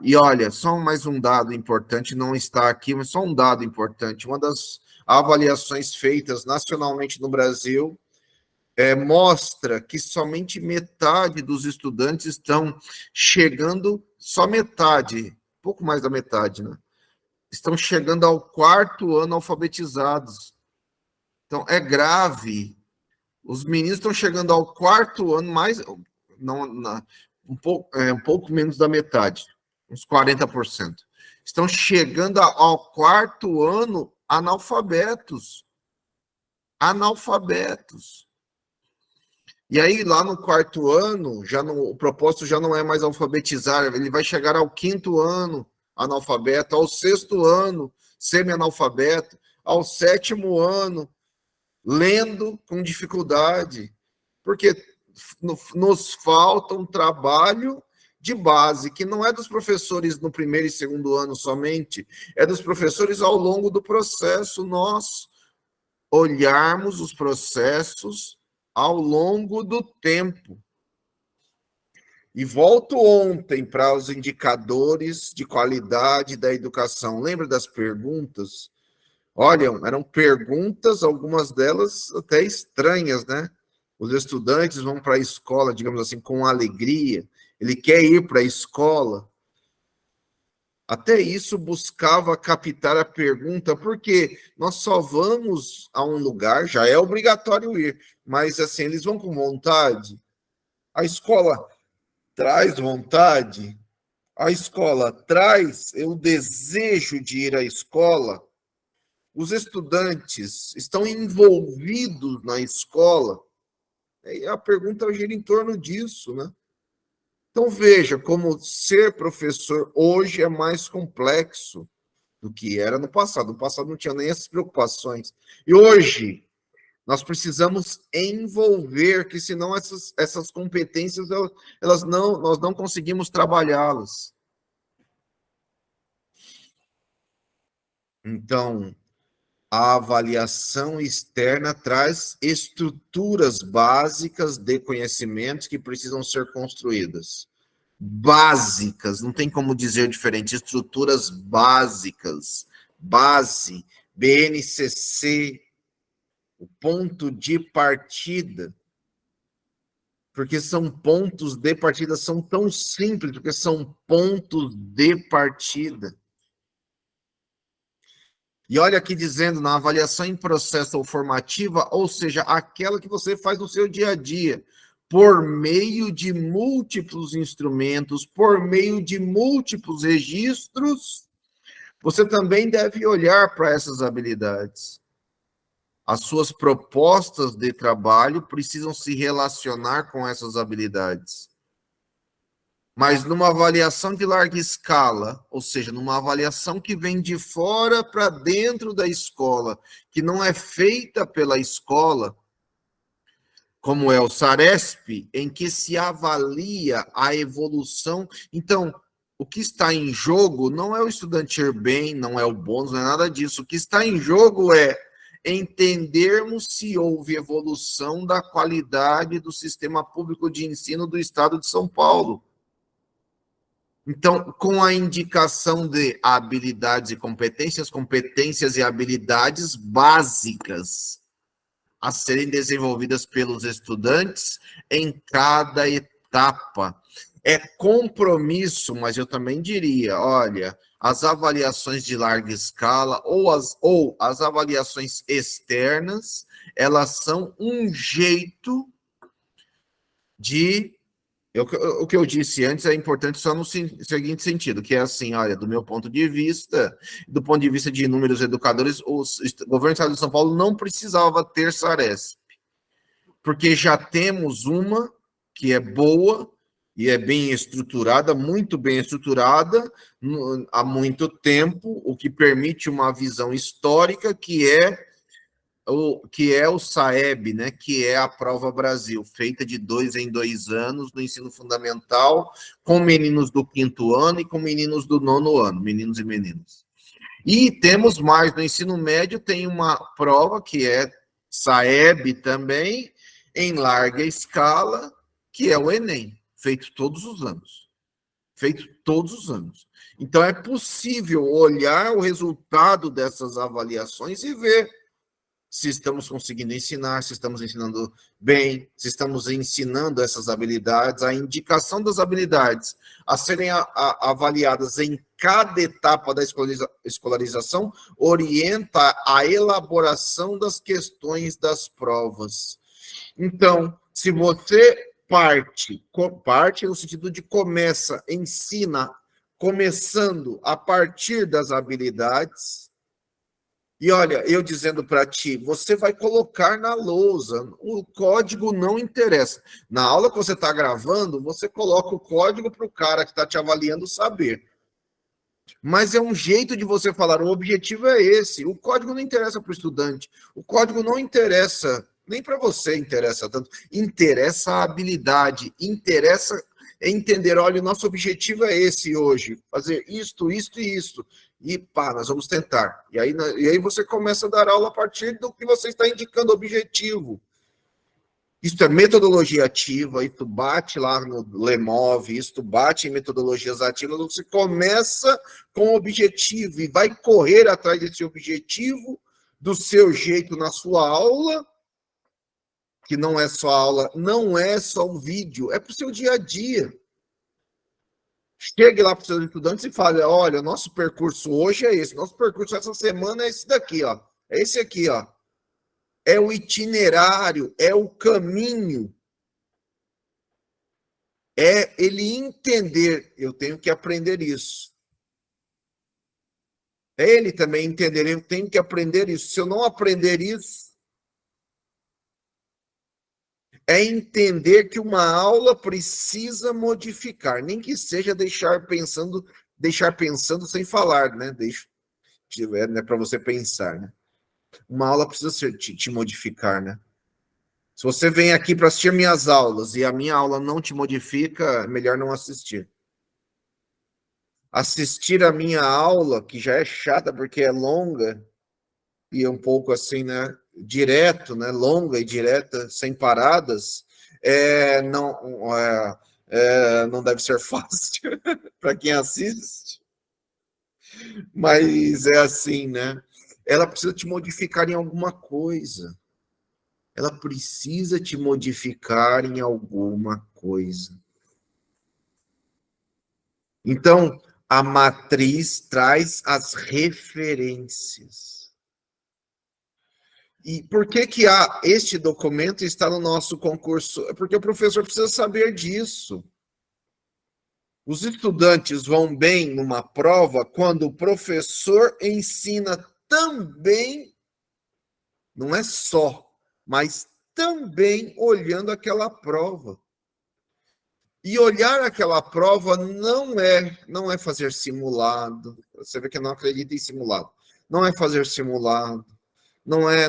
Speaker 1: E olha, só mais um dado importante, não está aqui, mas só um dado importante. Uma das avaliações feitas nacionalmente no Brasil mostra que somente metade dos estudantes estão chegando, só metade, pouco mais da metade, né? Estão chegando ao 4º ano alfabetizados. Então, é grave. Os meninos estão chegando ao 4º ano, um pouco menos da metade, uns 40%. Estão chegando ao 4º ano analfabetos. Analfabetos. E aí, lá no 4º ano, o propósito já não é mais alfabetizar, ele vai chegar ao 5º ano analfabeto, ao 6º ano semi-analfabeto, ao 7º ano lendo com dificuldade, porque nos falta um trabalho de base, que não é dos professores no 1º e 2º ano somente, é dos professores ao longo do processo, nós olharmos os processos ao longo do tempo. E volto ontem para os indicadores de qualidade da educação. Lembra das perguntas? Olha, eram perguntas, algumas delas até estranhas, né? Os estudantes vão para a escola, digamos assim, com alegria. Ele quer ir para a escola. Até isso buscava captar a pergunta, porque nós só vamos a um lugar, já é obrigatório ir, mas assim, eles vão com vontade. A escola traz vontade, a escola traz o desejo de ir à escola, os estudantes estão envolvidos na escola, e a pergunta gira em torno disso, né? Então veja como ser professor hoje é mais complexo do que era no passado. No passado não tinha nem essas preocupações. E hoje nós precisamos envolver, que senão essas competências nós não conseguimos trabalhá-las. Então, a avaliação externa traz estruturas básicas de conhecimentos que precisam ser construídas. Básicas, não tem como dizer diferente, estruturas básicas, base, BNCC, o ponto de partida, porque são pontos de partida, são tão simples, porque são pontos de partida. E olha aqui dizendo, na avaliação em processo ou formativa, ou seja, aquela que você faz no seu dia a dia, por meio de múltiplos instrumentos, por meio de múltiplos registros, você também deve olhar para essas habilidades. As suas propostas de trabalho precisam se relacionar com essas habilidades. Mas numa avaliação de larga escala, ou seja, numa avaliação que vem de fora para dentro da escola, que não é feita pela escola, como é o Saresp, em que se avalia a evolução. Então, o que está em jogo não é o estudante ir bem, não é o bônus, não é nada disso. O que está em jogo é entendermos se houve evolução da qualidade do sistema público de ensino do Estado de São Paulo. Então, com a indicação de habilidades e competências, competências e habilidades básicas a serem desenvolvidas pelos estudantes em cada etapa. É compromisso, mas eu também diria, olha, as avaliações de larga escala ou as avaliações externas, elas são um jeito de O que eu disse antes é importante só no seguinte sentido, que é assim, olha, do meu ponto de vista, do ponto de vista de inúmeros educadores, o governo do estado de São Paulo não precisava ter Saresp, porque já temos uma que é boa e é bem estruturada, muito bem estruturada, há muito tempo, o que permite uma visão histórica que é o SAEB, né, que é a Prova Brasil, feita de 2 em 2 anos no ensino fundamental, com meninos do 5º ano e com meninos do 9º ano, meninos e meninas. E temos mais no ensino médio, tem uma prova que é SAEB também, em larga escala, que é o Enem, feito todos os anos. Feito todos os anos. Então é possível olhar o resultado dessas avaliações e ver se estamos conseguindo ensinar, se estamos ensinando bem, se estamos ensinando essas habilidades, a indicação das habilidades a serem avaliadas em cada etapa da escolarização orienta a elaboração das questões das provas. Então, se você parte no sentido de ensina, começando a partir das habilidades. E olha, eu dizendo para ti, você vai colocar na lousa, o código não interessa. Na aula que você está gravando, você coloca o código para o cara que está te avaliando saber. Mas é um jeito de você falar, o objetivo é esse. O código não interessa para o estudante, o código não interessa, nem para você interessa tanto. Interessa a habilidade, interessa entender, olha, o nosso objetivo é esse hoje, fazer isto, isto e isso. E pá, nós vamos tentar. E aí você começa a dar aula a partir do que você está indicando, objetivo. Isso é metodologia ativa, isso bate lá no Lemov, isso bate em metodologias ativas, você começa com o objetivo e vai correr atrás desse objetivo do seu jeito na sua aula, que não é só aula, não é só um vídeo, é para o seu dia a dia. Chegue lá para os seus estudantes e fale, olha, nosso percurso hoje é esse, nosso percurso essa semana é esse daqui, ó. É esse aqui, ó. É o itinerário, é o caminho. É ele entender, eu tenho que aprender isso. É ele também entender, eu tenho que aprender isso. Se eu não aprender isso, é entender que uma aula precisa modificar, nem que seja deixar pensando sem falar, né? Né, para você pensar, né? Uma aula precisa te modificar, né? Se você vem aqui para assistir minhas aulas e a minha aula não te modifica, é melhor não assistir. Assistir a minha aula, que já é chata porque é longa e um pouco assim, né, direto, né, longa e direta, sem paradas, não deve ser fácil para quem assiste, mas é assim, né? Ela precisa te modificar em alguma coisa. Ela precisa te modificar em alguma coisa. Então, a matriz traz as referências. E por que este documento está no nosso concurso? É porque o professor precisa saber disso. Os estudantes vão bem numa prova quando o professor ensina também, não é só, mas também olhando aquela prova. E olhar aquela prova não é fazer simulado. Você vê que eu não acredito em simulado. Não é fazer simulado. Não é.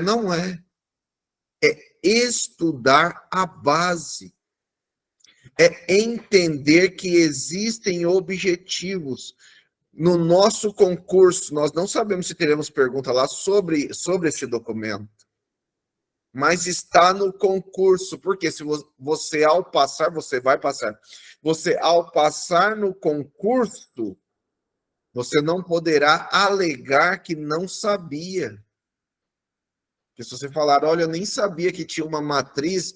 Speaker 1: É estudar a base. É entender que existem objetivos. No nosso concurso, nós não sabemos se teremos pergunta lá sobre esse documento. Mas está no concurso, porque se você ao passar, você vai passar. Você ao passar no concurso, você não poderá alegar que não sabia. Porque se você falar, olha, eu nem sabia que tinha uma matriz,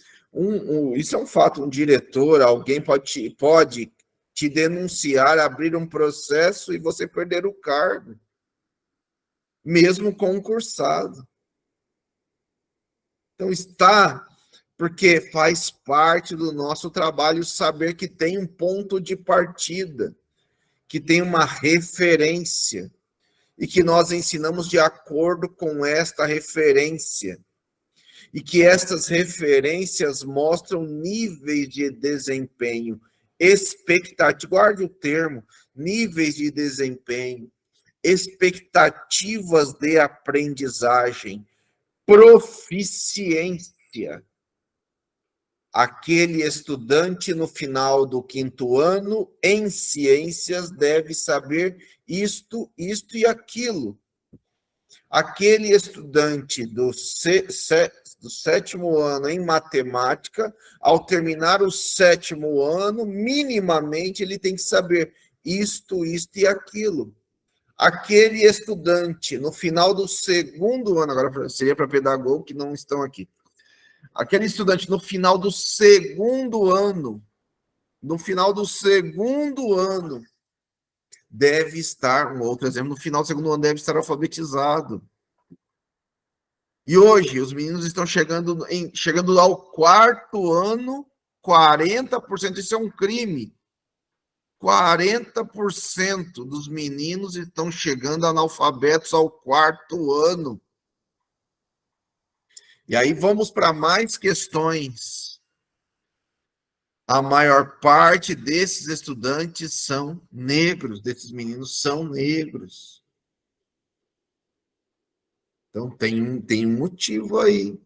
Speaker 1: isso é um fato, um diretor, alguém pode te denunciar, abrir um processo e você perder o cargo, mesmo concursado. Então, está Porque faz parte do nosso trabalho saber que tem um ponto de partida, que tem uma referência, e que nós ensinamos de acordo com esta referência. E que estas referências mostram níveis de desempenho, expectativa, guarde o termo, níveis de desempenho, expectativas de aprendizagem, proficiência. Aquele estudante no final do 5º ano em ciências deve saber isto e aquilo. Aquele estudante do 7º ano em matemática, ao terminar o 7º ano, minimamente ele tem que saber isto e aquilo. Aquele estudante no final do 2º ano, agora seria para pedagogo que não estão aqui. Aquele estudante no final do 2º ano, deve estar, um outro exemplo, no final do 2º ano deve estar alfabetizado. E hoje, os meninos estão chegando ao 4º ano, 40%, isso é um crime. 40% dos meninos estão chegando analfabetos ao 4º ano. E aí vamos para mais questões. A maior parte desses estudantes são negros, desses meninos são negros. Então tem um motivo aí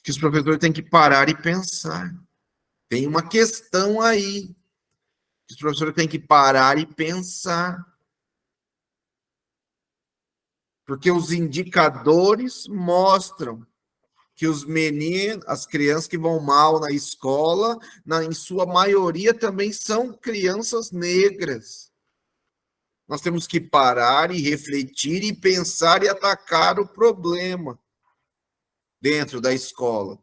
Speaker 1: que os professores têm que parar e pensar. Tem uma questão aí que os professores têm que parar e pensar. Porque os indicadores mostram que os meninos, as crianças que vão mal na escola, em sua maioria também são crianças negras. Nós temos que parar e refletir e pensar e atacar o problema dentro da escola.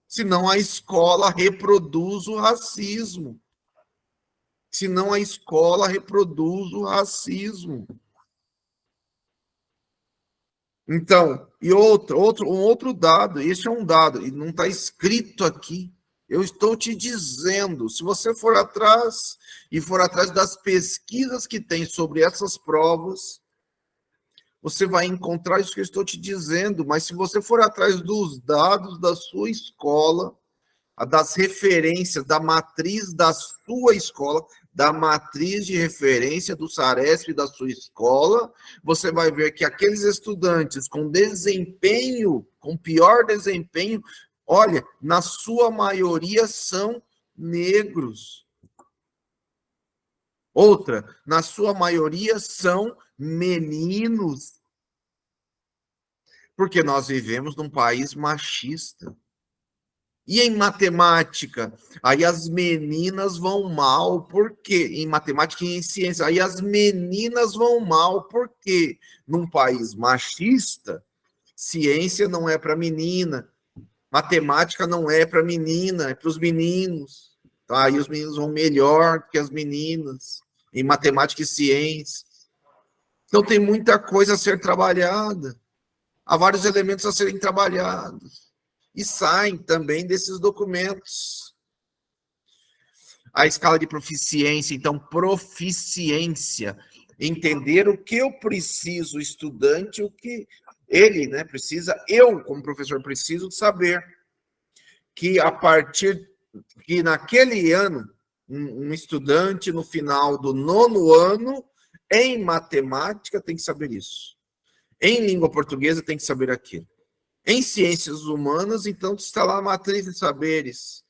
Speaker 1: Senão a escola reproduz o racismo. Então, e um outro dado, esse é um dado, e não está escrito aqui. Eu estou te dizendo, se você for atrás das pesquisas que tem sobre essas provas, você vai encontrar isso que eu estou te dizendo, mas se você for atrás dos dados da sua escola, das referências, da matriz da sua escola, da matriz de referência do SARESP da sua escola, você vai ver que aqueles estudantes com desempenho, com pior desempenho, olha, na sua maioria são negros. Outra, na sua maioria são meninos. Porque nós vivemos num país machista. E em matemática? Aí as meninas vão mal, por quê? Em matemática e em ciência, aí as meninas vão mal, por quê? Num país machista, ciência não é para menina, matemática não é para menina, é para os meninos. Tá? Aí os meninos vão melhor que as meninas, em matemática e ciência. Então tem muita coisa a ser trabalhada, há vários elementos a serem trabalhados. E saem também desses documentos. A escala de proficiência, então, proficiência. Entender o que eu preciso, o estudante, o que ele precisa, eu, como professor, preciso saber que que naquele ano, um estudante no final do 9º ano, em matemática, tem que saber isso. Em língua portuguesa, tem que saber aquilo. Em ciências humanas, então, está lá a matriz de saberes.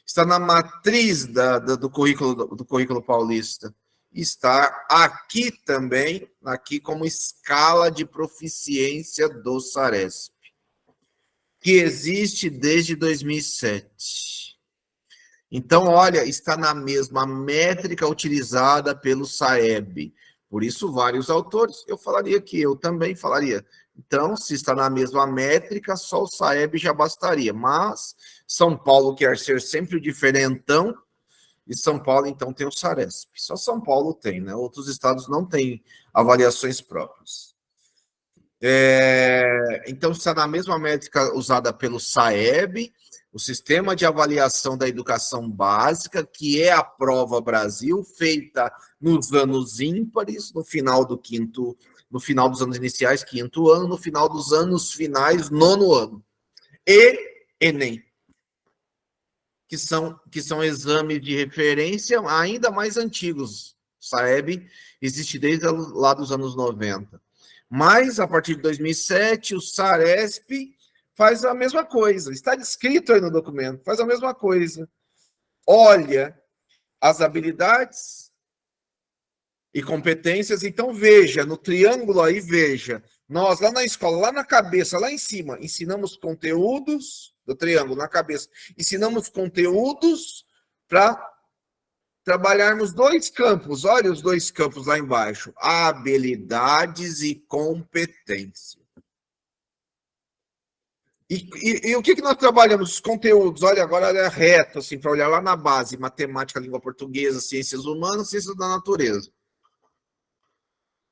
Speaker 1: Está na matriz do currículo paulista. Está aqui também, aqui como escala de proficiência do SARESP, que existe desde 2007. Então, olha, está na mesma métrica utilizada pelo SAEB. Por isso, vários autores, eu falaria que eu também falaria. Então, se está na mesma métrica, só o SAEB já bastaria. Mas São Paulo quer ser sempre o diferentão, e São Paulo, então, tem o SARESP. Só São Paulo tem, né? Outros estados não têm avaliações próprias. Então, está na mesma métrica usada pelo SAEB, o Sistema de Avaliação da Educação Básica, que é a Prova Brasil, feita nos anos ímpares, no final dos anos iniciais, quinto ano, no final dos anos finais, nono ano. E Enem, que são exames de referência ainda mais antigos. SAEB existe desde lá dos anos 90. Mas, a partir de 2007, o SARESP faz a mesma coisa. Está descrito aí no documento, faz a mesma coisa. Olha as habilidades e competências. Então, veja, no triângulo aí, veja. Nós, lá na escola, lá na cabeça, lá em cima, ensinamos conteúdos do triângulo, na cabeça. Ensinamos conteúdos para trabalharmos 2 campos. Olha os 2 campos lá embaixo. Habilidades e competência. E o que nós trabalhamos? Os conteúdos. Olha, agora é reto, assim, para olhar lá na base. Matemática, língua portuguesa, ciências humanas, ciências da natureza.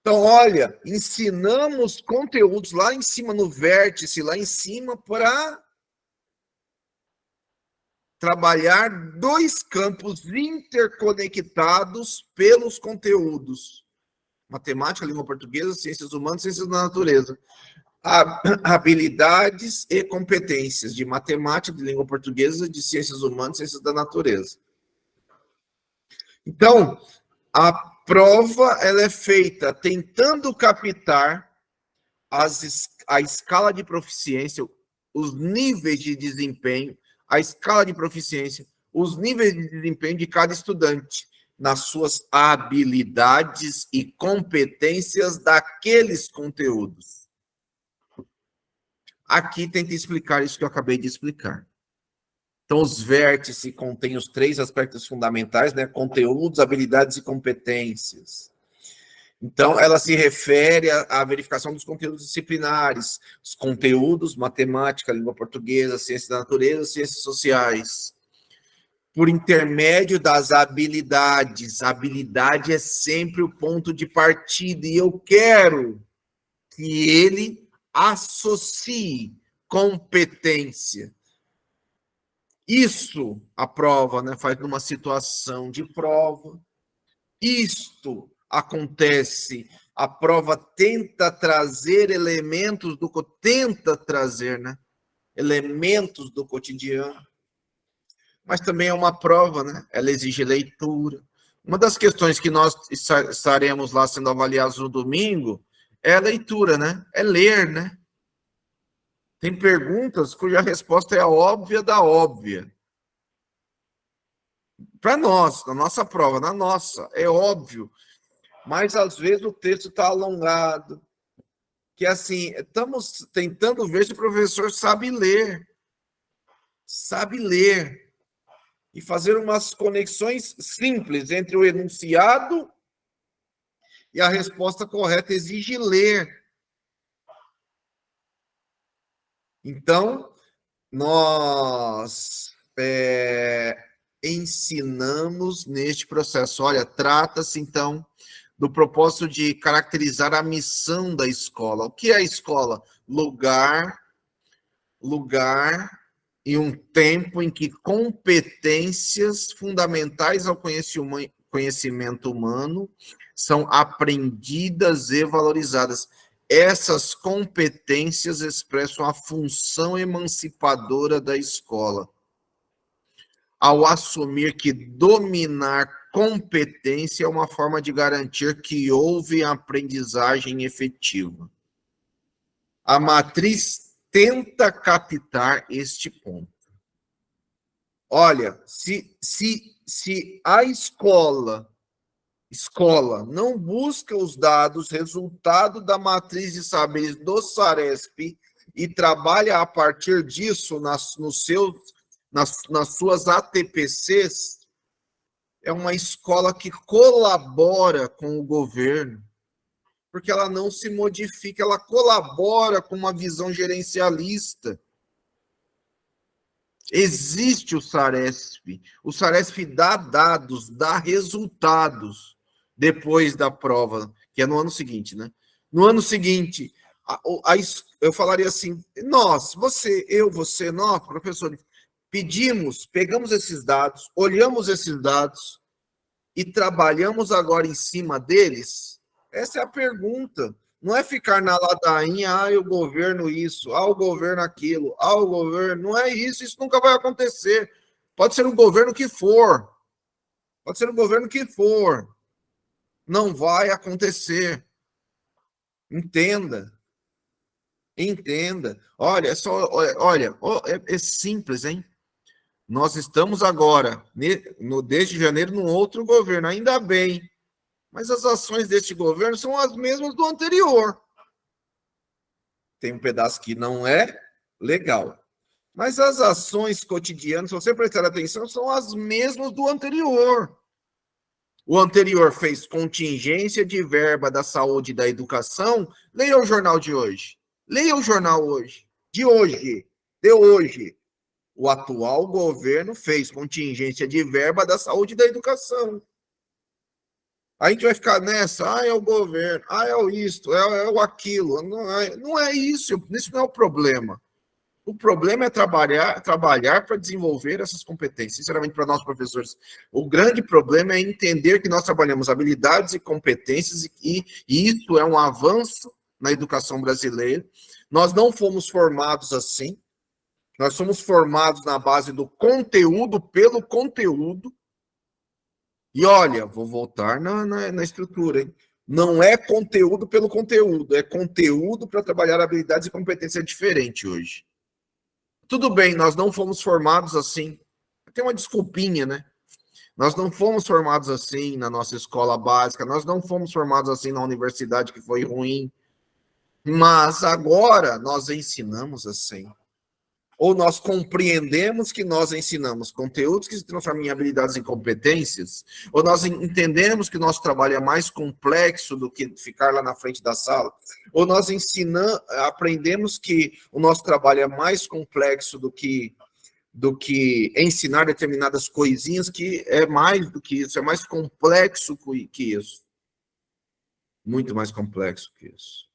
Speaker 1: Então, olha, ensinamos conteúdos lá em cima, no vértice, lá em cima, para trabalhar 2 campos interconectados pelos conteúdos. Matemática, língua portuguesa, ciências humanas, ciências da natureza. Habilidades e competências de matemática, de língua portuguesa, de ciências humanas, ciências da natureza. Então, a prova ela é feita tentando captar a escala de proficiência, os níveis de desempenho, a escala de proficiência, os níveis de desempenho de cada estudante nas suas habilidades e competências daqueles conteúdos. Aqui tenta explicar isso que eu acabei de explicar. Então, os vértices contêm os 3 aspectos fundamentais, né? Conteúdos, habilidades e competências. Então, ela se refere à verificação dos conteúdos disciplinares, os conteúdos, matemática, língua portuguesa, ciência da natureza, ciências sociais. Por intermédio das habilidades. A habilidade é sempre o ponto de partida, e eu quero que ele associe competência. Isso a prova, né, faz numa situação de prova. Isto acontece, a prova tenta trazer elementos elementos do cotidiano. Mas também é uma prova, né? Ela exige leitura. Uma das questões que nós estaremos lá sendo avaliados no domingo é a leitura, né? É ler, né? Tem perguntas cuja resposta é a óbvia da óbvia. Para nós, na nossa prova, na nossa, é óbvio. Mas às vezes o texto está alongado. Que assim, estamos tentando ver se o professor sabe ler. Sabe ler. E fazer umas conexões simples entre o enunciado e a resposta correta. Exige ler. Então, nós ensinamos neste processo. Olha, trata-se, então, do propósito de caracterizar a missão da escola. O que é a escola? Lugar e um tempo em que competências fundamentais ao conhecimento humano são aprendidas e valorizadas. Essas competências expressam a função emancipadora da escola, ao assumir que dominar competência é uma forma de garantir que houve aprendizagem efetiva. A matriz tenta captar este ponto. Olha, se a escola não busca os dados, resultado da matriz de saberes do SARESP, e trabalha a partir disso nas suas ATPCs, é uma escola que colabora com o governo, porque ela não se modifica, ela colabora com uma visão gerencialista. Existe o SARESP dá dados, dá resultados depois da prova, que é no ano seguinte, né? No ano seguinte, Eu falaria assim, nós, você, eu, você, nós, professores, pegamos esses dados, olhamos esses dados e trabalhamos agora em cima deles? Essa é a pergunta. Não é ficar na ladainha, o governo isso, o governo aquilo, o governo. Não é isso, isso nunca vai acontecer. Pode ser o governo que for. Pode ser o governo que for. Não vai acontecer. Entenda. Entenda. Olha, é só, olha, é simples, hein? Nós estamos agora, desde janeiro, num outro governo, ainda bem. Mas as ações deste governo são as mesmas do anterior. Tem um pedaço que não é legal. Mas as ações cotidianas, se você prestar atenção, são as mesmas do anterior. O anterior fez contingência de verba da saúde e da educação. Leia o jornal de hoje. Leia o jornal hoje. De hoje. O atual governo fez contingência de verba da saúde e da educação. A gente vai ficar nessa, é o governo, é o isto, é o aquilo. Não é isso não é o problema. O problema é trabalhar para desenvolver essas competências. Sinceramente, para nós professores, o grande problema é entender que nós trabalhamos habilidades e competências e isso é um avanço na educação brasileira. Nós não fomos formados assim. Nós somos formados na base do conteúdo pelo conteúdo. E olha, vou voltar na estrutura, hein? Não é conteúdo pelo conteúdo, é conteúdo para trabalhar habilidades e competências diferentes hoje. Tudo bem, nós não fomos formados assim. Tem uma desculpinha, né? Nós não fomos formados assim na nossa escola básica, nós não fomos formados assim na universidade, que foi ruim. Mas agora nós ensinamos assim. Ou nós compreendemos que nós ensinamos conteúdos que se transformam em habilidades e competências, ou nós entendemos que nosso trabalho é mais complexo do que ficar lá na frente da sala, ou nós aprendemos que o nosso trabalho é mais complexo do que ensinar determinadas coisinhas, que é mais do que isso, é mais complexo que isso. Muito mais complexo que isso.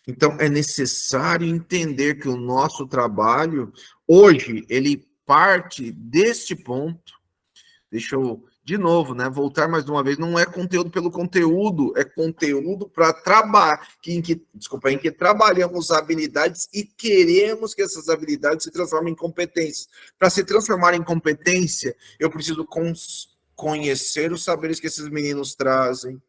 Speaker 1: Então, é necessário entender que o nosso trabalho, hoje, ele parte deste ponto. Deixa eu, de novo, voltar mais uma vez. Não é conteúdo pelo conteúdo, é conteúdo para trabalhar, em que trabalhamos habilidades e queremos que essas habilidades se transformem em competências. Para se transformar em competência, eu preciso conhecer os saberes que esses meninos trazem.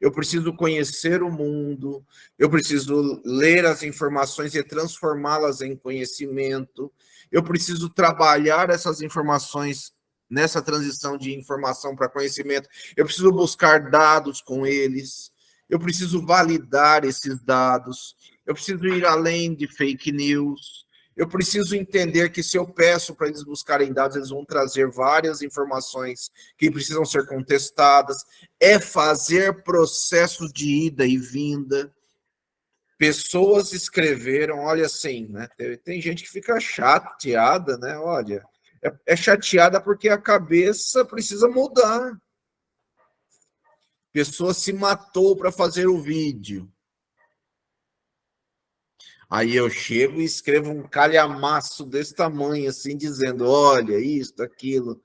Speaker 1: Eu preciso conhecer o mundo, eu preciso ler as informações e transformá-las em conhecimento, eu preciso trabalhar essas informações nessa transição de informação para conhecimento, eu preciso buscar dados com eles, eu preciso validar esses dados, eu preciso ir além de fake news, eu preciso entender que se eu peço para eles buscarem dados, eles vão trazer várias informações que precisam ser contestadas. É fazer processos de ida e vinda. Pessoas escreveram, olha assim, tem gente que fica chateada, olha, é chateada porque a cabeça precisa mudar. Pessoa se matou para fazer o vídeo. Aí eu chego e escrevo um calhamaço desse tamanho, assim, dizendo, olha, isso, aquilo.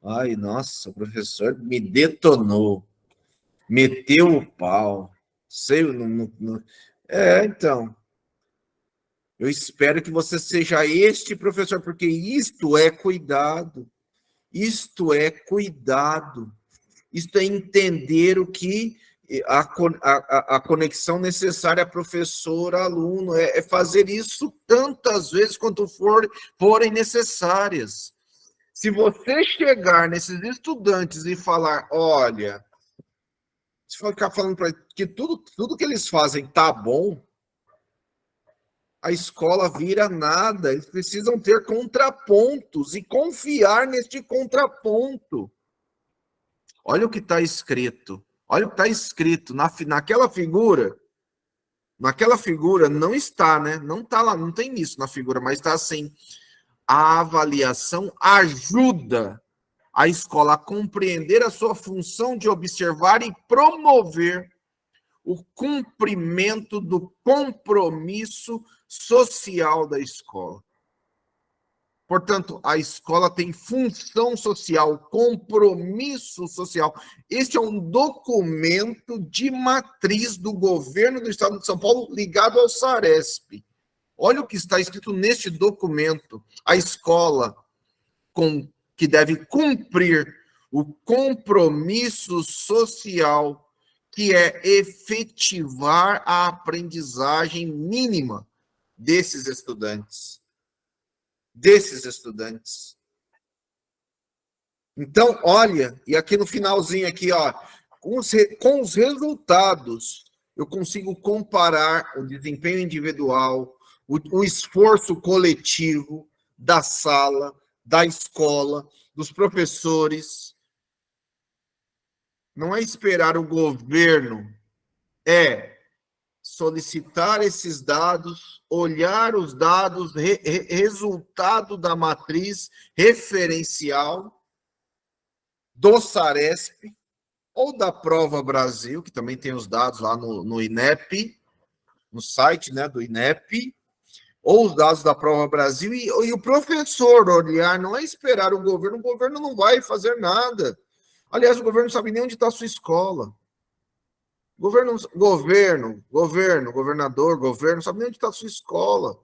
Speaker 1: Ai, nossa, o professor me detonou, meteu o pau. Sei, então. Eu espero que você seja este professor, porque isto é cuidado. Isto é cuidado. Isto é entender o que a conexão necessária professor-aluno, é fazer isso tantas vezes quanto forem necessárias. Se você chegar nesses estudantes e falar, olha, se for ficar falando para que tudo que eles fazem tá bom, a escola vira nada. Eles precisam ter contrapontos e confiar neste contraponto. Olha o que está escrito. Olha o que está escrito naquela figura. Naquela figura não está, Não está lá, não tem isso na figura, mas está assim. A avaliação ajuda a escola a compreender a sua função de observar e promover o cumprimento do compromisso social da escola. Portanto, a escola tem função social, compromisso social. Este é um documento de matriz do governo do Estado de São Paulo ligado ao Saresp. Olha o que está escrito neste documento. A escola que deve cumprir o compromisso social, que é efetivar a aprendizagem mínima desses estudantes. Então, olha, e aqui no finalzinho, aqui, ó, com os resultados, eu consigo comparar o desempenho individual, o esforço coletivo da sala, da escola, dos professores. Não é esperar o governo, é solicitar esses dados, olhar os dados, resultado da matriz referencial do Saresp ou da Prova Brasil, que também tem os dados lá no INEP, no site, né, do INEP, ou os dados da Prova Brasil, e o professor olhar, não é esperar o governo não vai fazer nada. Aliás, o governo não sabe nem onde está a sua escola. Governador, não sabe nem onde está a sua escola.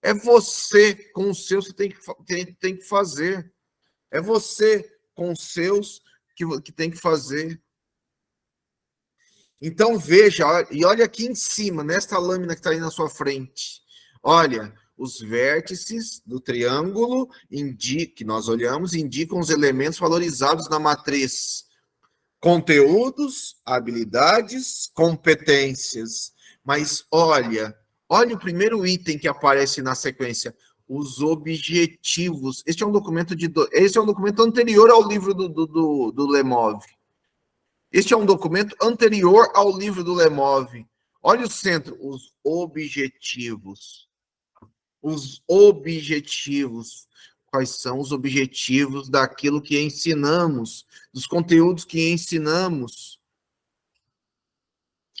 Speaker 1: É você com os seus que tem que fazer. É você com os seus que tem que fazer. Então, veja, e olha aqui em cima, nesta lâmina que está aí na sua frente. Olha, os vértices do triângulo que nós olhamos indicam os elementos valorizados na matriz. Conteúdos, habilidades, competências. Mas olha o primeiro item que aparece na sequência, os objetivos. Esse é um documento anterior ao livro do Lemov. Este é um documento anterior ao livro do Lemov. Olha o centro, os objetivos. Os objetivos. Quais são os objetivos daquilo que ensinamos, dos conteúdos que ensinamos.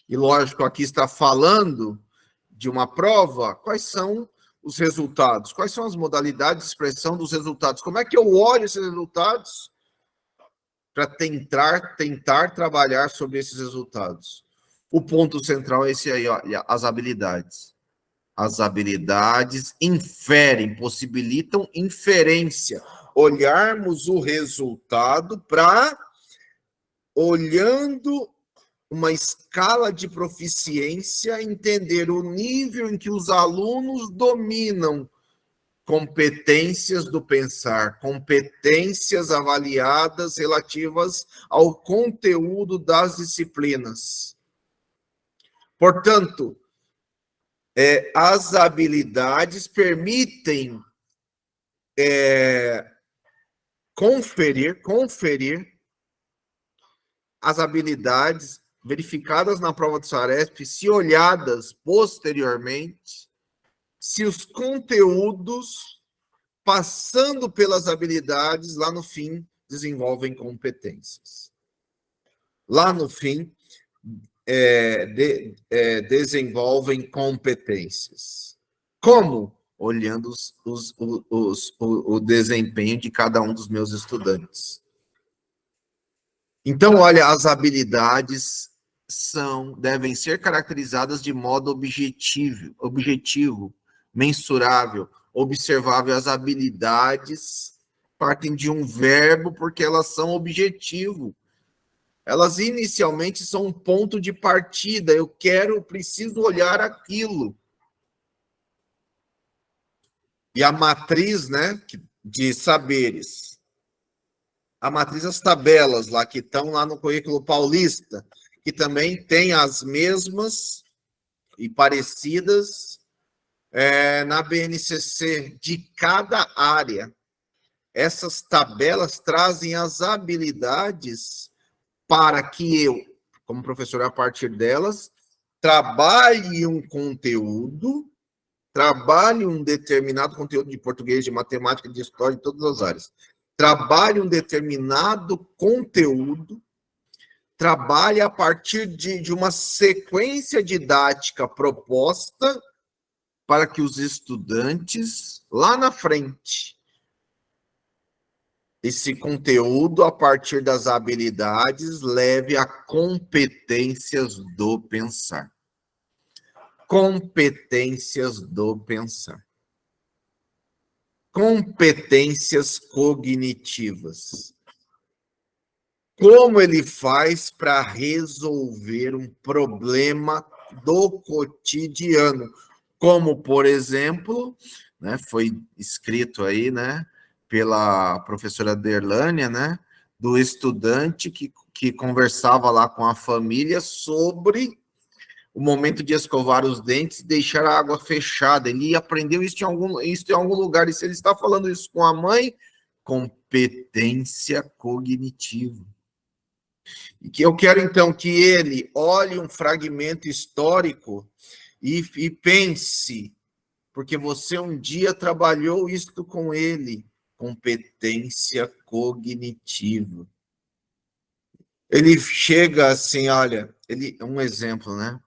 Speaker 1: E, lógico, aqui está falando de uma prova, quais são os resultados, quais são as modalidades de expressão dos resultados, como é que eu olho esses resultados para tentar trabalhar sobre esses resultados. O ponto central é esse aí, ó, as habilidades. As habilidades inferem, possibilitam inferência. Olharmos o resultado para, olhando uma escala de proficiência, entender o nível em que os alunos dominam competências do pensar, competências avaliadas relativas ao conteúdo das disciplinas. Portanto, as habilidades permitem conferir as habilidades verificadas na prova do Saresp, se olhadas posteriormente, se os conteúdos, passando pelas habilidades, lá no fim, desenvolvem competências. Lá no fim, desenvolvem competências. Como? Olhando o desempenho de cada um dos meus estudantes. Então, olha, as habilidades devem ser caracterizadas de modo objetivo, mensurável, observável. As habilidades partem de um verbo porque elas são objetivo. Elas inicialmente são um ponto de partida. Eu preciso olhar aquilo. E a matriz, né, de saberes. A matriz das tabelas lá que estão lá no currículo paulista, que também tem as mesmas e parecidas na BNCC de cada área. Essas tabelas trazem as habilidades para que eu, como professor, a partir delas, trabalhe um conteúdo, trabalhe um determinado conteúdo de português, de matemática, de história, de todas as áreas. Trabalhe um determinado conteúdo trabalha a partir de uma sequência didática proposta para que os estudantes, lá na frente, esse conteúdo, a partir das habilidades, leve a competências do pensar. Competências do pensar. Competências cognitivas. Como ele faz para resolver um problema do cotidiano? Como, por exemplo, né, foi escrito aí, né, pela professora Derlânia, né, do estudante que conversava lá com a família sobre o momento de escovar os dentes e deixar a água fechada. Ele aprendeu isso em algum lugar, e se ele está falando isso com a mãe, competência cognitiva. E que eu quero, então, que ele olhe um fragmento histórico e pense, porque você um dia trabalhou isto com ele, competência cognitiva. Ele chega assim, olha, um exemplo, né?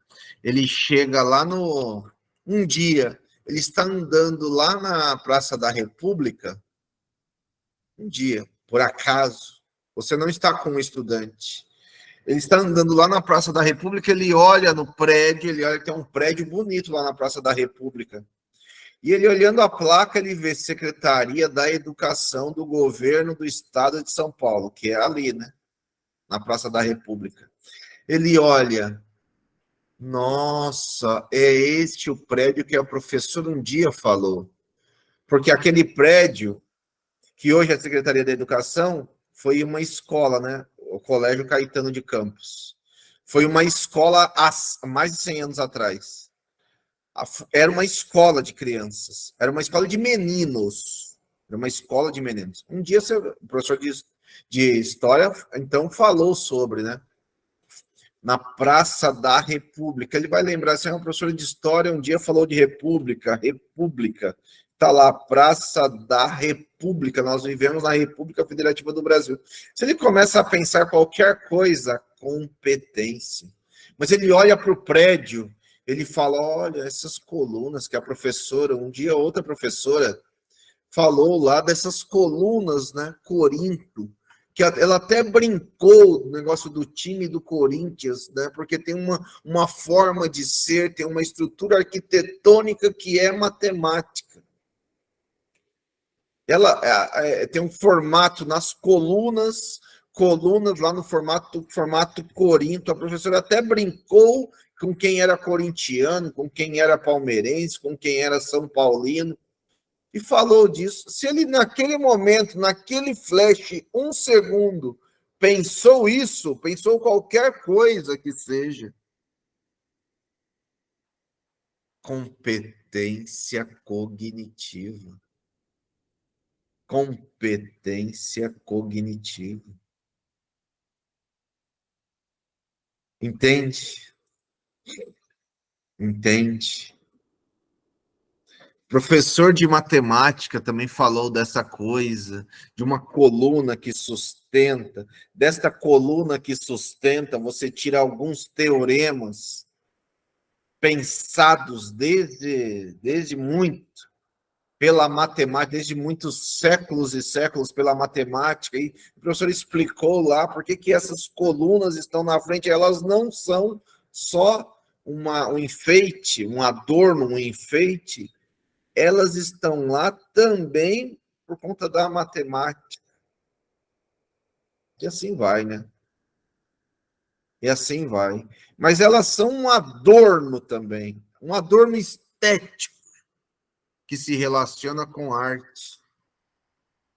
Speaker 1: Ele chega lá no... Um dia, ele está andando lá na Praça da República, um dia, por acaso, você não está com um estudante, ele está andando lá na Praça da República, ele olha no prédio, ele olha que tem um prédio bonito lá na Praça da República. E ele olhando a placa, ele vê Secretaria da Educação do Governo do Estado de São Paulo, que é ali, né? Na Praça da República. Ele olha, nossa, é este o prédio que a professora um dia falou. Porque aquele prédio, que hoje é a Secretaria da Educação, foi uma escola, né? O Colégio Caetano de Campos. Foi uma escola há mais de 100 anos atrás. Era uma escola de crianças. Era uma escola de meninos. Era uma escola de meninos. Um dia o professor de história, então, falou sobre, né? Na Praça da República. Ele vai lembrar, assim, uma professora de história um dia falou de República. Está lá, Praça da República. Nós vivemos na República Federativa do Brasil. Se ele começa a pensar qualquer coisa, competência. Mas ele olha para o prédio, ele fala, olha, essas colunas que a professora, um dia outra professora falou lá dessas colunas, né, Corinto, que ela até brincou no negócio do time do Corinthians, né, porque tem uma forma de ser, tem uma estrutura arquitetônica que é matemática. Ela tem um formato nas colunas lá no formato Corinto. A professora até brincou com quem era corintiano, com quem era palmeirense, com quem era São Paulino, e falou disso. Se ele, naquele momento, naquele flash, um segundo, pensou isso, pensou qualquer coisa que seja, competência cognitiva. Competência cognitiva. Entende? Entende? Professor de matemática também falou dessa coisa, de uma coluna que sustenta. Desta coluna que sustenta, você tira alguns teoremas pensados desde muito pela matemática, desde muitos séculos e séculos pela matemática. E o professor explicou lá por que essas colunas estão na frente. Elas não são só um enfeite, um adorno, um enfeite, elas estão lá também por conta da matemática. E assim vai, né? E assim vai. Mas elas são um adorno também, um adorno estético que se relaciona com arte.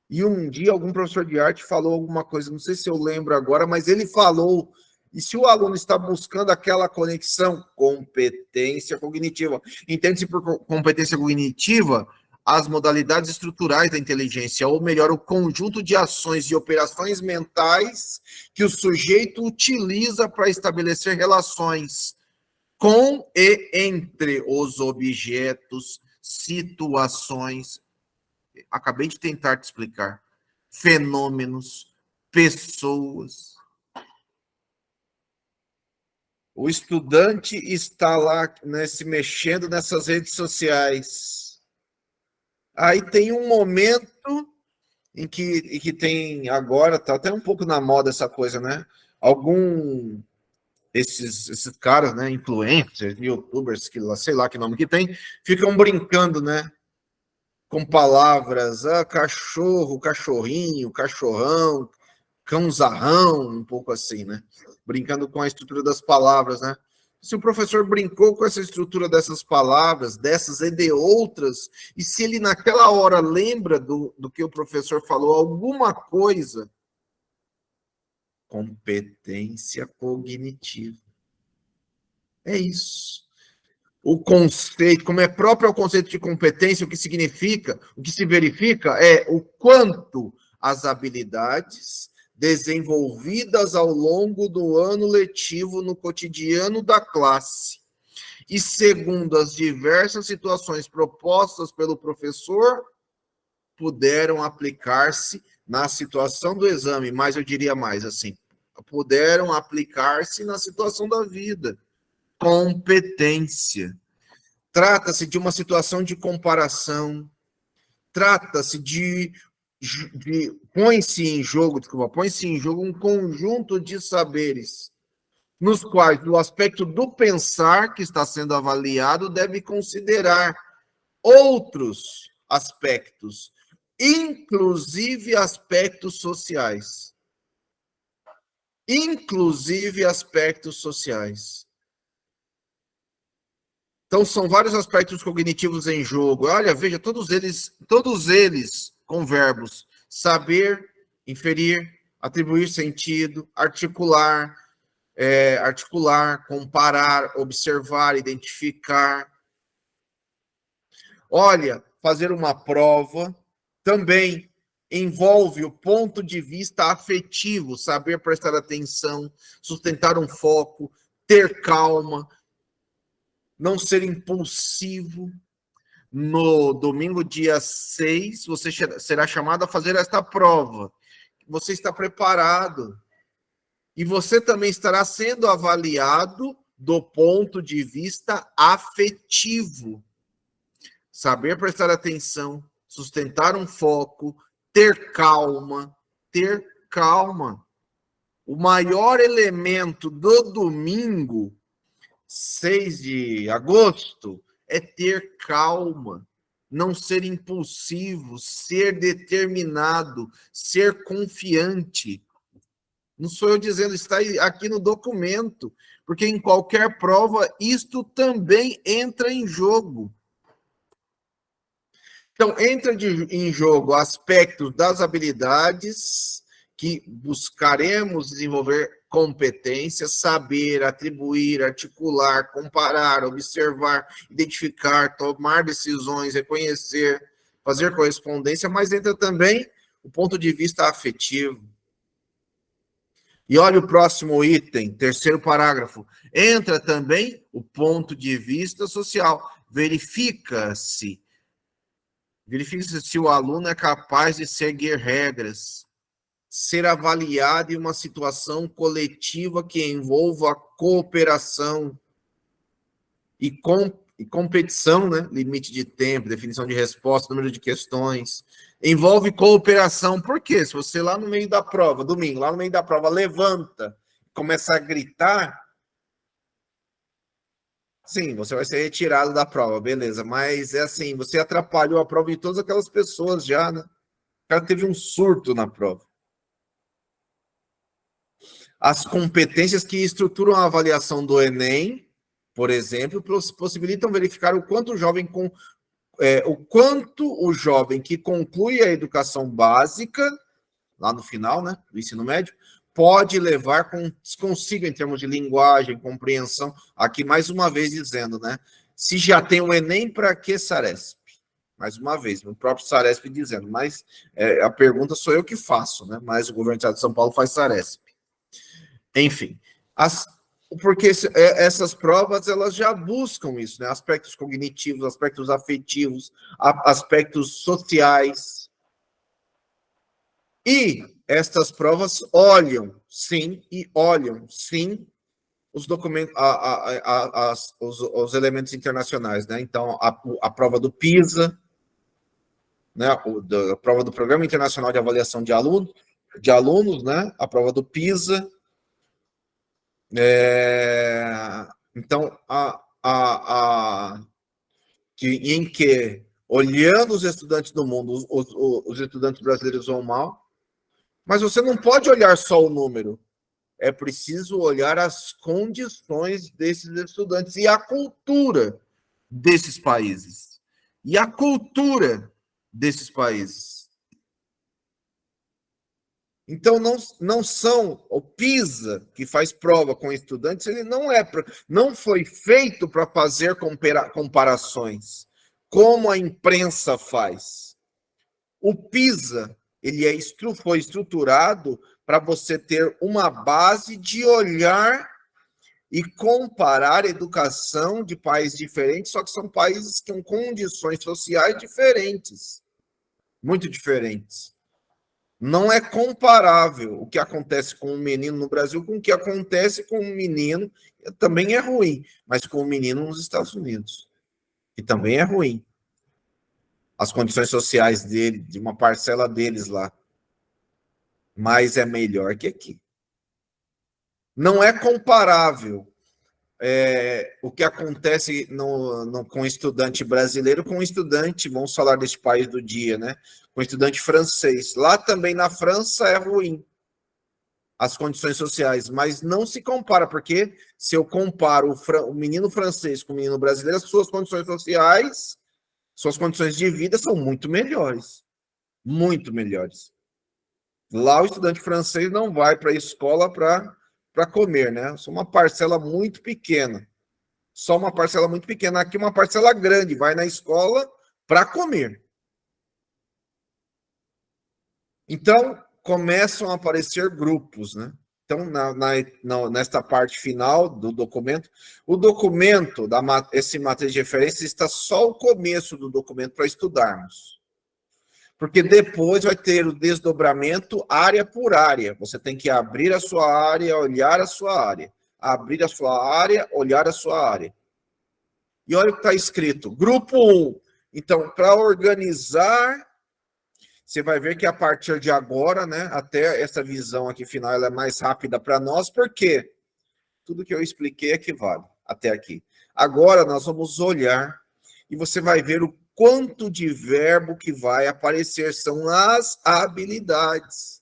Speaker 1: E um dia algum professor de arte falou alguma coisa, não sei se eu lembro agora, mas ele falou, e se o aluno está buscando aquela conexão, competência cognitiva, entende-se por competência cognitiva as modalidades estruturais da inteligência, ou melhor, o conjunto de ações e operações mentais que o sujeito utiliza para estabelecer relações com e entre os objetos, situações, acabei de tentar te explicar, fenômenos, pessoas. o estudante está lá, né, se mexendo nessas redes sociais. Aí tem um momento em que tem agora, está até um pouco na moda essa coisa, né? Esses caras, né, influencers, youtubers, que sei lá que nome que tem, ficam brincando, né, com palavras, cachorro, cachorrinho, cachorrão, cãozarrão, um pouco assim, né, brincando com a estrutura das palavras, né. Se o professor brincou com essa estrutura dessas palavras, dessas e de outras, e se ele naquela hora lembra do que o professor falou, alguma coisa, competência cognitiva. É isso. O conceito, como é próprio ao conceito de competência, o que significa, o que se verifica é o quanto as habilidades desenvolvidas ao longo do ano letivo no cotidiano da classe e segundo as diversas situações propostas pelo professor puderam aplicar-se na situação do exame, mas eu diria mais assim, puderam aplicar-se na situação da vida. Competência. Trata-se de uma situação de comparação, trata-se põe-se em jogo um conjunto de saberes, nos quais o aspecto do pensar que está sendo avaliado deve considerar outros aspectos, inclusive aspectos sociais. Inclusive aspectos sociais. Então, são vários aspectos cognitivos em jogo. Olha, veja, todos eles com verbos. Saber, inferir, atribuir sentido, articular, comparar, observar, identificar. Olha, fazer uma prova também envolve o ponto de vista afetivo, saber prestar atenção, sustentar um foco, ter calma, não ser impulsivo. No domingo, dia 6, você será chamado a fazer esta prova. Você está preparado. E você também estará sendo avaliado do ponto de vista afetivo. Saber prestar atenção, sustentar um foco, ter calma, ter calma. O maior elemento do domingo 6 de agosto é ter calma, não ser impulsivo, ser determinado, ser confiante. Não sou eu dizendo, está aqui no documento, porque em qualquer prova isto também entra em jogo. Então, entra em jogo aspectos das habilidades que buscaremos desenvolver competências, saber, atribuir, articular, comparar, observar, identificar, tomar decisões, reconhecer, fazer correspondência, mas entra também o ponto de vista afetivo. E olha o próximo item, terceiro parágrafo. Entra também o ponto de vista social. Verifica-se se o aluno é capaz de seguir regras, ser avaliado em uma situação coletiva que envolva cooperação e competição, né? Limite de tempo, definição de resposta, número de questões. Envolve cooperação. Por quê? Se você lá no meio da prova, domingo, lá no meio da prova, levanta, começa a gritar, sim, você vai ser retirado da prova, beleza. Mas é assim, você atrapalhou a prova de todas aquelas pessoas já, né? O cara teve um surto na prova. As competências que estruturam a avaliação do Enem, por exemplo, possibilitam verificar o quanto o jovem que conclui a educação básica, lá no final, né, do ensino médio, pode levar consigo em termos de linguagem, compreensão, aqui mais uma vez dizendo, né, se já tem o Enem, para que Saresp? Mais uma vez, o próprio Saresp dizendo, mas a pergunta sou eu que faço, né, mas o governo do estado de São Paulo faz Saresp. Enfim, porque essas provas elas já buscam isso, né? Aspectos cognitivos, aspectos afetivos, aspectos sociais. E estas provas olham sim os documentos, os elementos internacionais, né? Então, a prova do PISA, né? A prova do Programa Internacional de Avaliação de alunos, né? A prova do PISA. Então, em que, olhando os estudantes do mundo, os estudantes brasileiros vão mal, mas você não pode olhar só o número. É preciso olhar as condições desses estudantes e a cultura desses países. E a cultura desses países. Então, não são o PISA, que faz prova com estudantes, ele não foi feito para fazer comparações, como a imprensa faz. O PISA, foi estruturado para você ter uma base de olhar e comparar a educação de países diferentes, só que são países com condições sociais diferentes, muito diferentes. Não é comparável o que acontece com um menino no Brasil com o que acontece com um menino, também é ruim, mas com um menino nos Estados Unidos, que também é ruim. As condições sociais dele, de uma parcela deles lá, mas é melhor que aqui. Não é comparável o que acontece com estudante brasileiro com estudante, vamos falar desse país do dia, né? Com estudante francês. Lá também na França é ruim as condições sociais, mas não se compara, porque se eu comparo o menino francês com o menino brasileiro, as suas condições sociais, suas condições de vida são muito melhores. Muito melhores. Lá o estudante francês não vai para a escola para comer, né? Só uma parcela muito pequena. Só uma parcela muito pequena. Aqui uma parcela grande, vai na escola para comer. Então, começam a aparecer grupos, né? Então, nesta parte final do documento, o documento, esse matriz de referência, está só o começo do documento para estudarmos. Porque depois vai ter o desdobramento área por área. Você tem que abrir a sua área, olhar a sua área. Abrir a sua área, olhar a sua área. E olha o que está escrito. Grupo 1. Então, para organizar, você vai ver que a partir de agora, né, até essa visão aqui final, ela é mais rápida para nós, porque tudo que eu expliquei é que vale até aqui. Agora nós vamos olhar e você vai ver o quanto de verbo que vai aparecer. São as habilidades.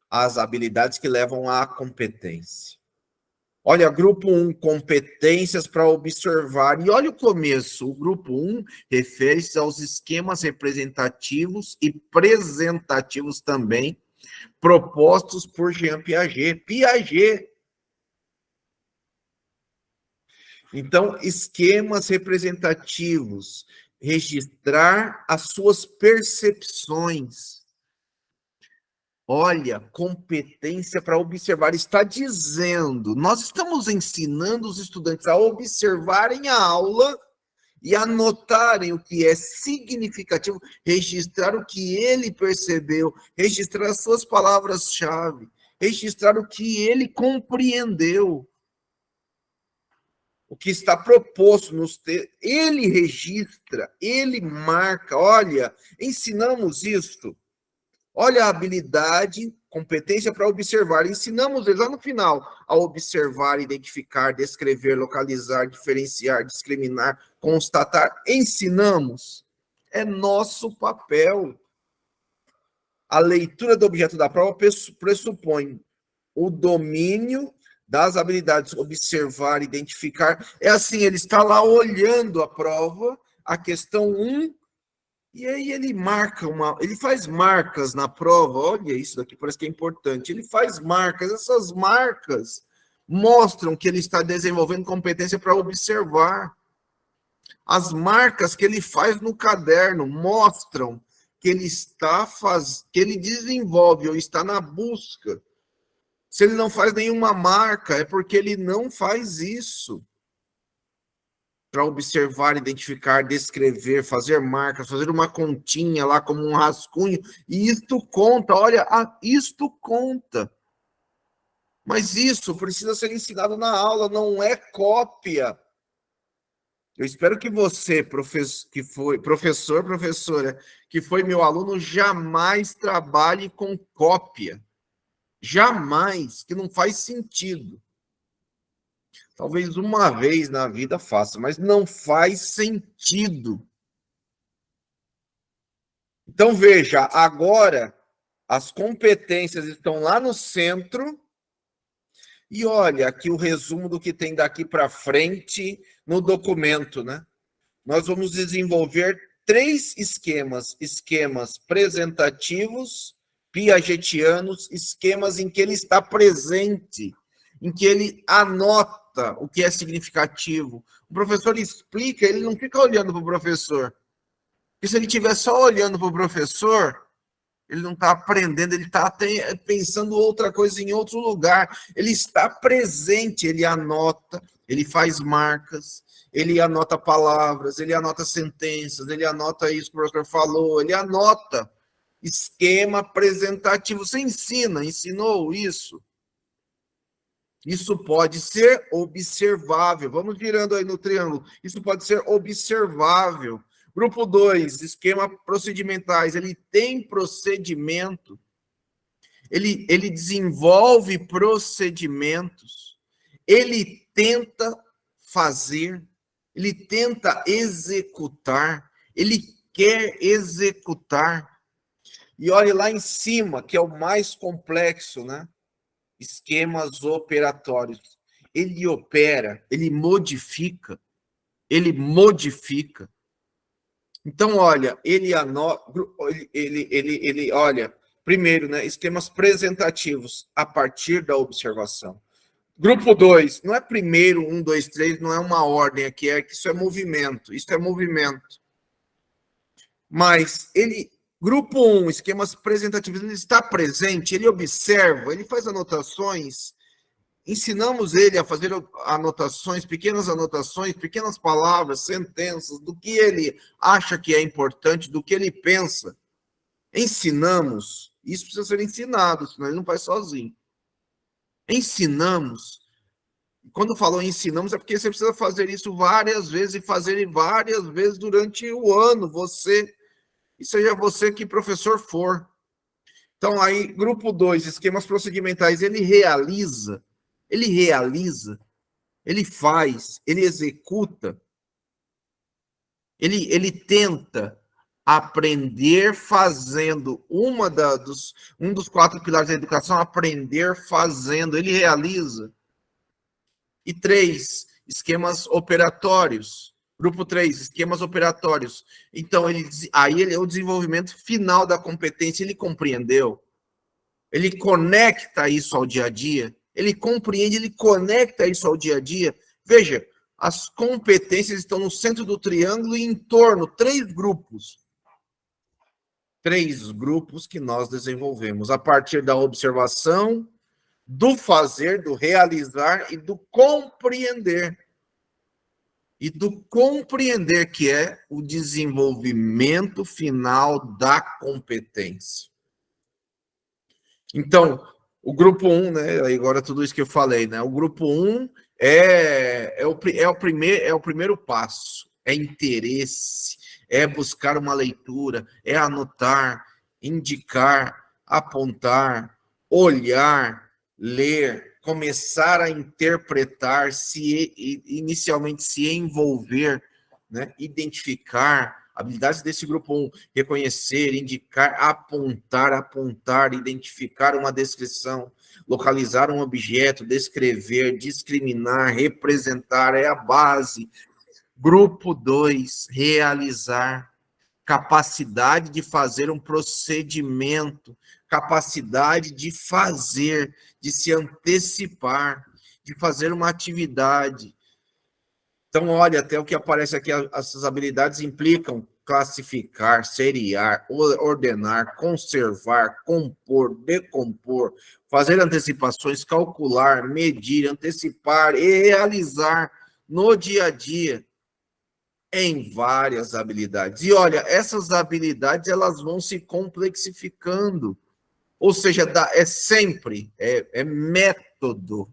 Speaker 1: As habilidades que levam à competência. Olha, grupo 1, competências para observar. E olha o começo. O grupo 1 refere-se aos esquemas representativos e presentativos também, propostos por Jean Piaget. Piaget. Então, esquemas representativos, registrar as suas percepções. Olha, competência para observar. Está dizendo, nós estamos ensinando os estudantes a observarem a aula e anotarem o que é significativo, registrar o que ele percebeu, registrar as suas palavras-chave, registrar o que ele compreendeu. O que está proposto nos textos, ele registra, ele marca. Olha, ensinamos isso. Olha a habilidade, competência para observar. Ensinamos lá no final a observar, identificar, descrever, localizar, diferenciar, discriminar, constatar. Ensinamos. É nosso papel. A leitura do objeto da prova pressupõe o domínio das habilidades, observar, identificar. É assim, ele está lá olhando a prova, a questão 1, e aí ele ele faz marcas na prova. Olha, isso daqui parece que é importante. Ele faz marcas, essas marcas mostram que ele está desenvolvendo competência para observar. As marcas que ele faz no caderno mostram que que ele desenvolve ou está na busca. Se ele não faz nenhuma marca, é porque ele não faz isso. Para observar, identificar, descrever, fazer marcas, fazer uma continha lá como um rascunho. E isto conta, olha, isto conta. Mas isso precisa ser ensinado na aula, não é cópia. Eu espero que você, que foi professor, professora, que foi meu aluno, jamais trabalhe com cópia. Jamais, que não faz sentido. Talvez uma vez na vida faça, mas não faz sentido. Então, veja, agora as competências estão lá no centro. E olha aqui o resumo do que tem daqui para frente no documento, né? Nós vamos desenvolver 3 esquemas: esquemas apresentativos, piagetianos, esquemas em que ele está presente, em que ele anota o que é significativo. O professor explica, ele não fica olhando para o professor. Porque se ele estiver só olhando para o professor, ele não está aprendendo, ele está pensando outra coisa em outro lugar. Ele está presente, ele anota, ele faz marcas, ele anota palavras, ele anota sentenças, ele anota isso que o professor falou, ele anota esquema apresentativo. Você ensinou isso? Isso pode ser observável. Vamos virando aí no triângulo. Isso pode ser observável. Grupo 2, esquema procedimentais. Ele tem procedimento. Ele desenvolve procedimentos. Ele tenta fazer. Ele tenta executar. Ele quer executar. E olhe lá em cima, que é o mais complexo, né? Esquemas operatórios. Ele opera, ele modifica, ele modifica. Então, olha, ele anota, olha, primeiro, né, esquemas apresentativos a partir da observação. Grupo 2, não é primeiro, 1, 2, 3, não é uma ordem aqui, é que isso é movimento, Mas ele, grupo 1, esquemas apresentativos, ele está presente, ele observa, ele faz anotações. Ensinamos ele a fazer anotações, pequenas palavras, sentenças, do que ele acha que é importante, do que ele pensa. Ensinamos. Isso precisa ser ensinado, senão ele não faz sozinho. Ensinamos. Quando falou ensinamos, é porque você precisa fazer isso várias vezes e fazer várias vezes durante o ano. Você, e seja você que professor for. Então, aí, grupo 2, esquemas procedimentais, ele realiza, ele faz, ele executa, ele tenta aprender fazendo. Um dos 4 pilares da educação, aprender fazendo, ele realiza. E 3, esquemas operatórios. Grupo 3, esquemas operatórios. Então, ele é o desenvolvimento final da competência, ele compreendeu, ele conecta isso ao dia a dia, ele compreende, ele conecta isso ao dia a dia. Veja, as competências estão no centro do triângulo e em torno, 3 grupos. 3 grupos que nós desenvolvemos a partir da observação, do fazer, do realizar e do compreender. E do compreender, que é o desenvolvimento final da competência. Então, o grupo 1, né? Agora tudo isso que eu falei, né? O grupo 1 é o primeiro passo, é interesse, é buscar uma leitura, é anotar, indicar, apontar, olhar, ler, começar a interpretar, inicialmente se envolver, né? Identificar. Habilidades desse grupo 1, reconhecer, indicar, apontar, identificar uma descrição, localizar um objeto, descrever, discriminar, representar, é a base. Grupo 2, realizar, capacidade de fazer um procedimento, capacidade de fazer, de se antecipar, de fazer uma atividade. Então, olha, até o que aparece aqui, essas habilidades implicam classificar, seriar, ordenar, conservar, compor, decompor, fazer antecipações, calcular, medir, antecipar e realizar no dia a dia em várias habilidades. E olha, essas habilidades elas vão se complexificando. Ou seja, é sempre, é método.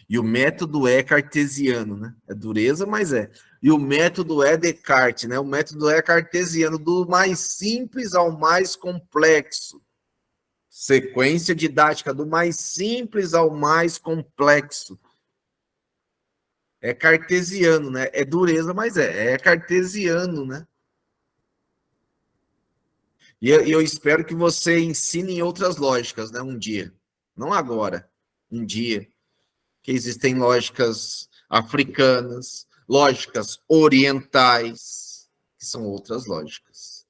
Speaker 1: E o método é cartesiano, né? É dureza, mas é. E o método é Descartes, né? O método é cartesiano, do mais simples ao mais complexo. Sequência didática do mais simples ao mais complexo. É cartesiano, né? É dureza, mas é cartesiano, né? E eu espero que você ensine em outras lógicas, né? Um dia. Não agora, um dia. Que existem lógicas africanas, lógicas orientais, que são outras lógicas.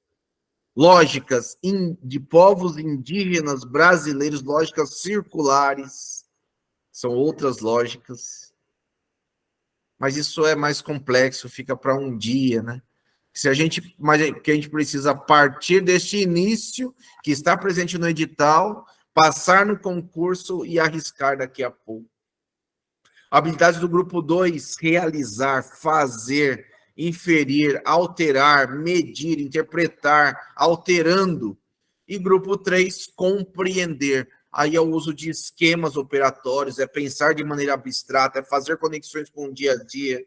Speaker 1: Lógicas de povos indígenas brasileiros, lógicas circulares, são outras lógicas. Mas isso é mais complexo, fica para um dia, né? Se a gente, mas que a gente precisa partir deste início que está presente no edital, passar no concurso e arriscar daqui a pouco. Habilidades do grupo 2, realizar, fazer, inferir, alterar, medir, interpretar, alterando. E grupo 3, compreender. Aí é o uso de esquemas operatórios, é pensar de maneira abstrata, é fazer conexões com o dia a dia.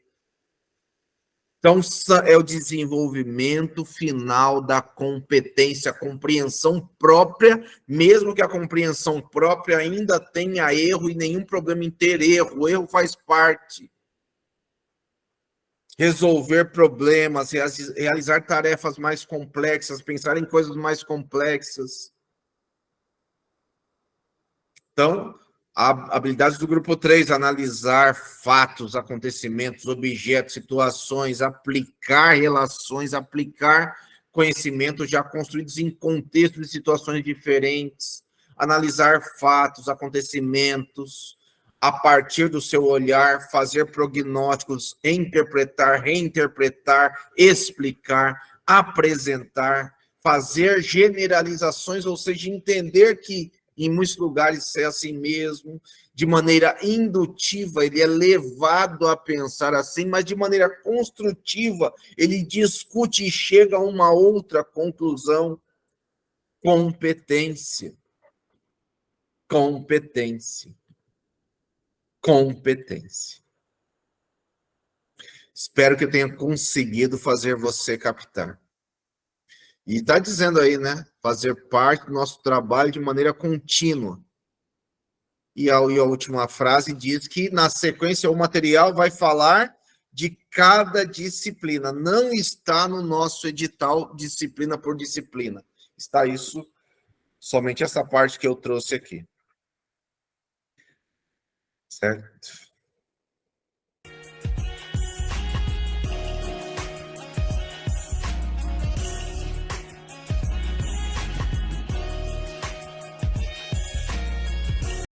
Speaker 1: Então, é o desenvolvimento final da competência, compreensão própria, mesmo que a compreensão própria ainda tenha erro e nenhum problema em ter erro. O erro faz parte. Resolver problemas, realizar tarefas mais complexas, pensar em coisas mais complexas. Então, habilidades do grupo 3, analisar fatos, acontecimentos, objetos, situações, aplicar relações, aplicar conhecimentos já construídos em contextos e situações diferentes, analisar fatos, acontecimentos, a partir do seu olhar, fazer prognósticos, interpretar, reinterpretar, explicar, apresentar, fazer generalizações, ou seja, entender que em muitos lugares é assim mesmo, de maneira indutiva, ele é levado a pensar assim, mas de maneira construtiva, ele discute e chega a uma outra conclusão. Competência. Competência. Competência. Espero que eu tenha conseguido fazer você captar. E está dizendo aí, né? Fazer parte do nosso trabalho de maneira contínua. E a última frase diz que, na sequência, o material vai falar de cada disciplina. Não está no nosso edital, disciplina por disciplina. Está isso, somente essa parte que eu trouxe aqui. Certo?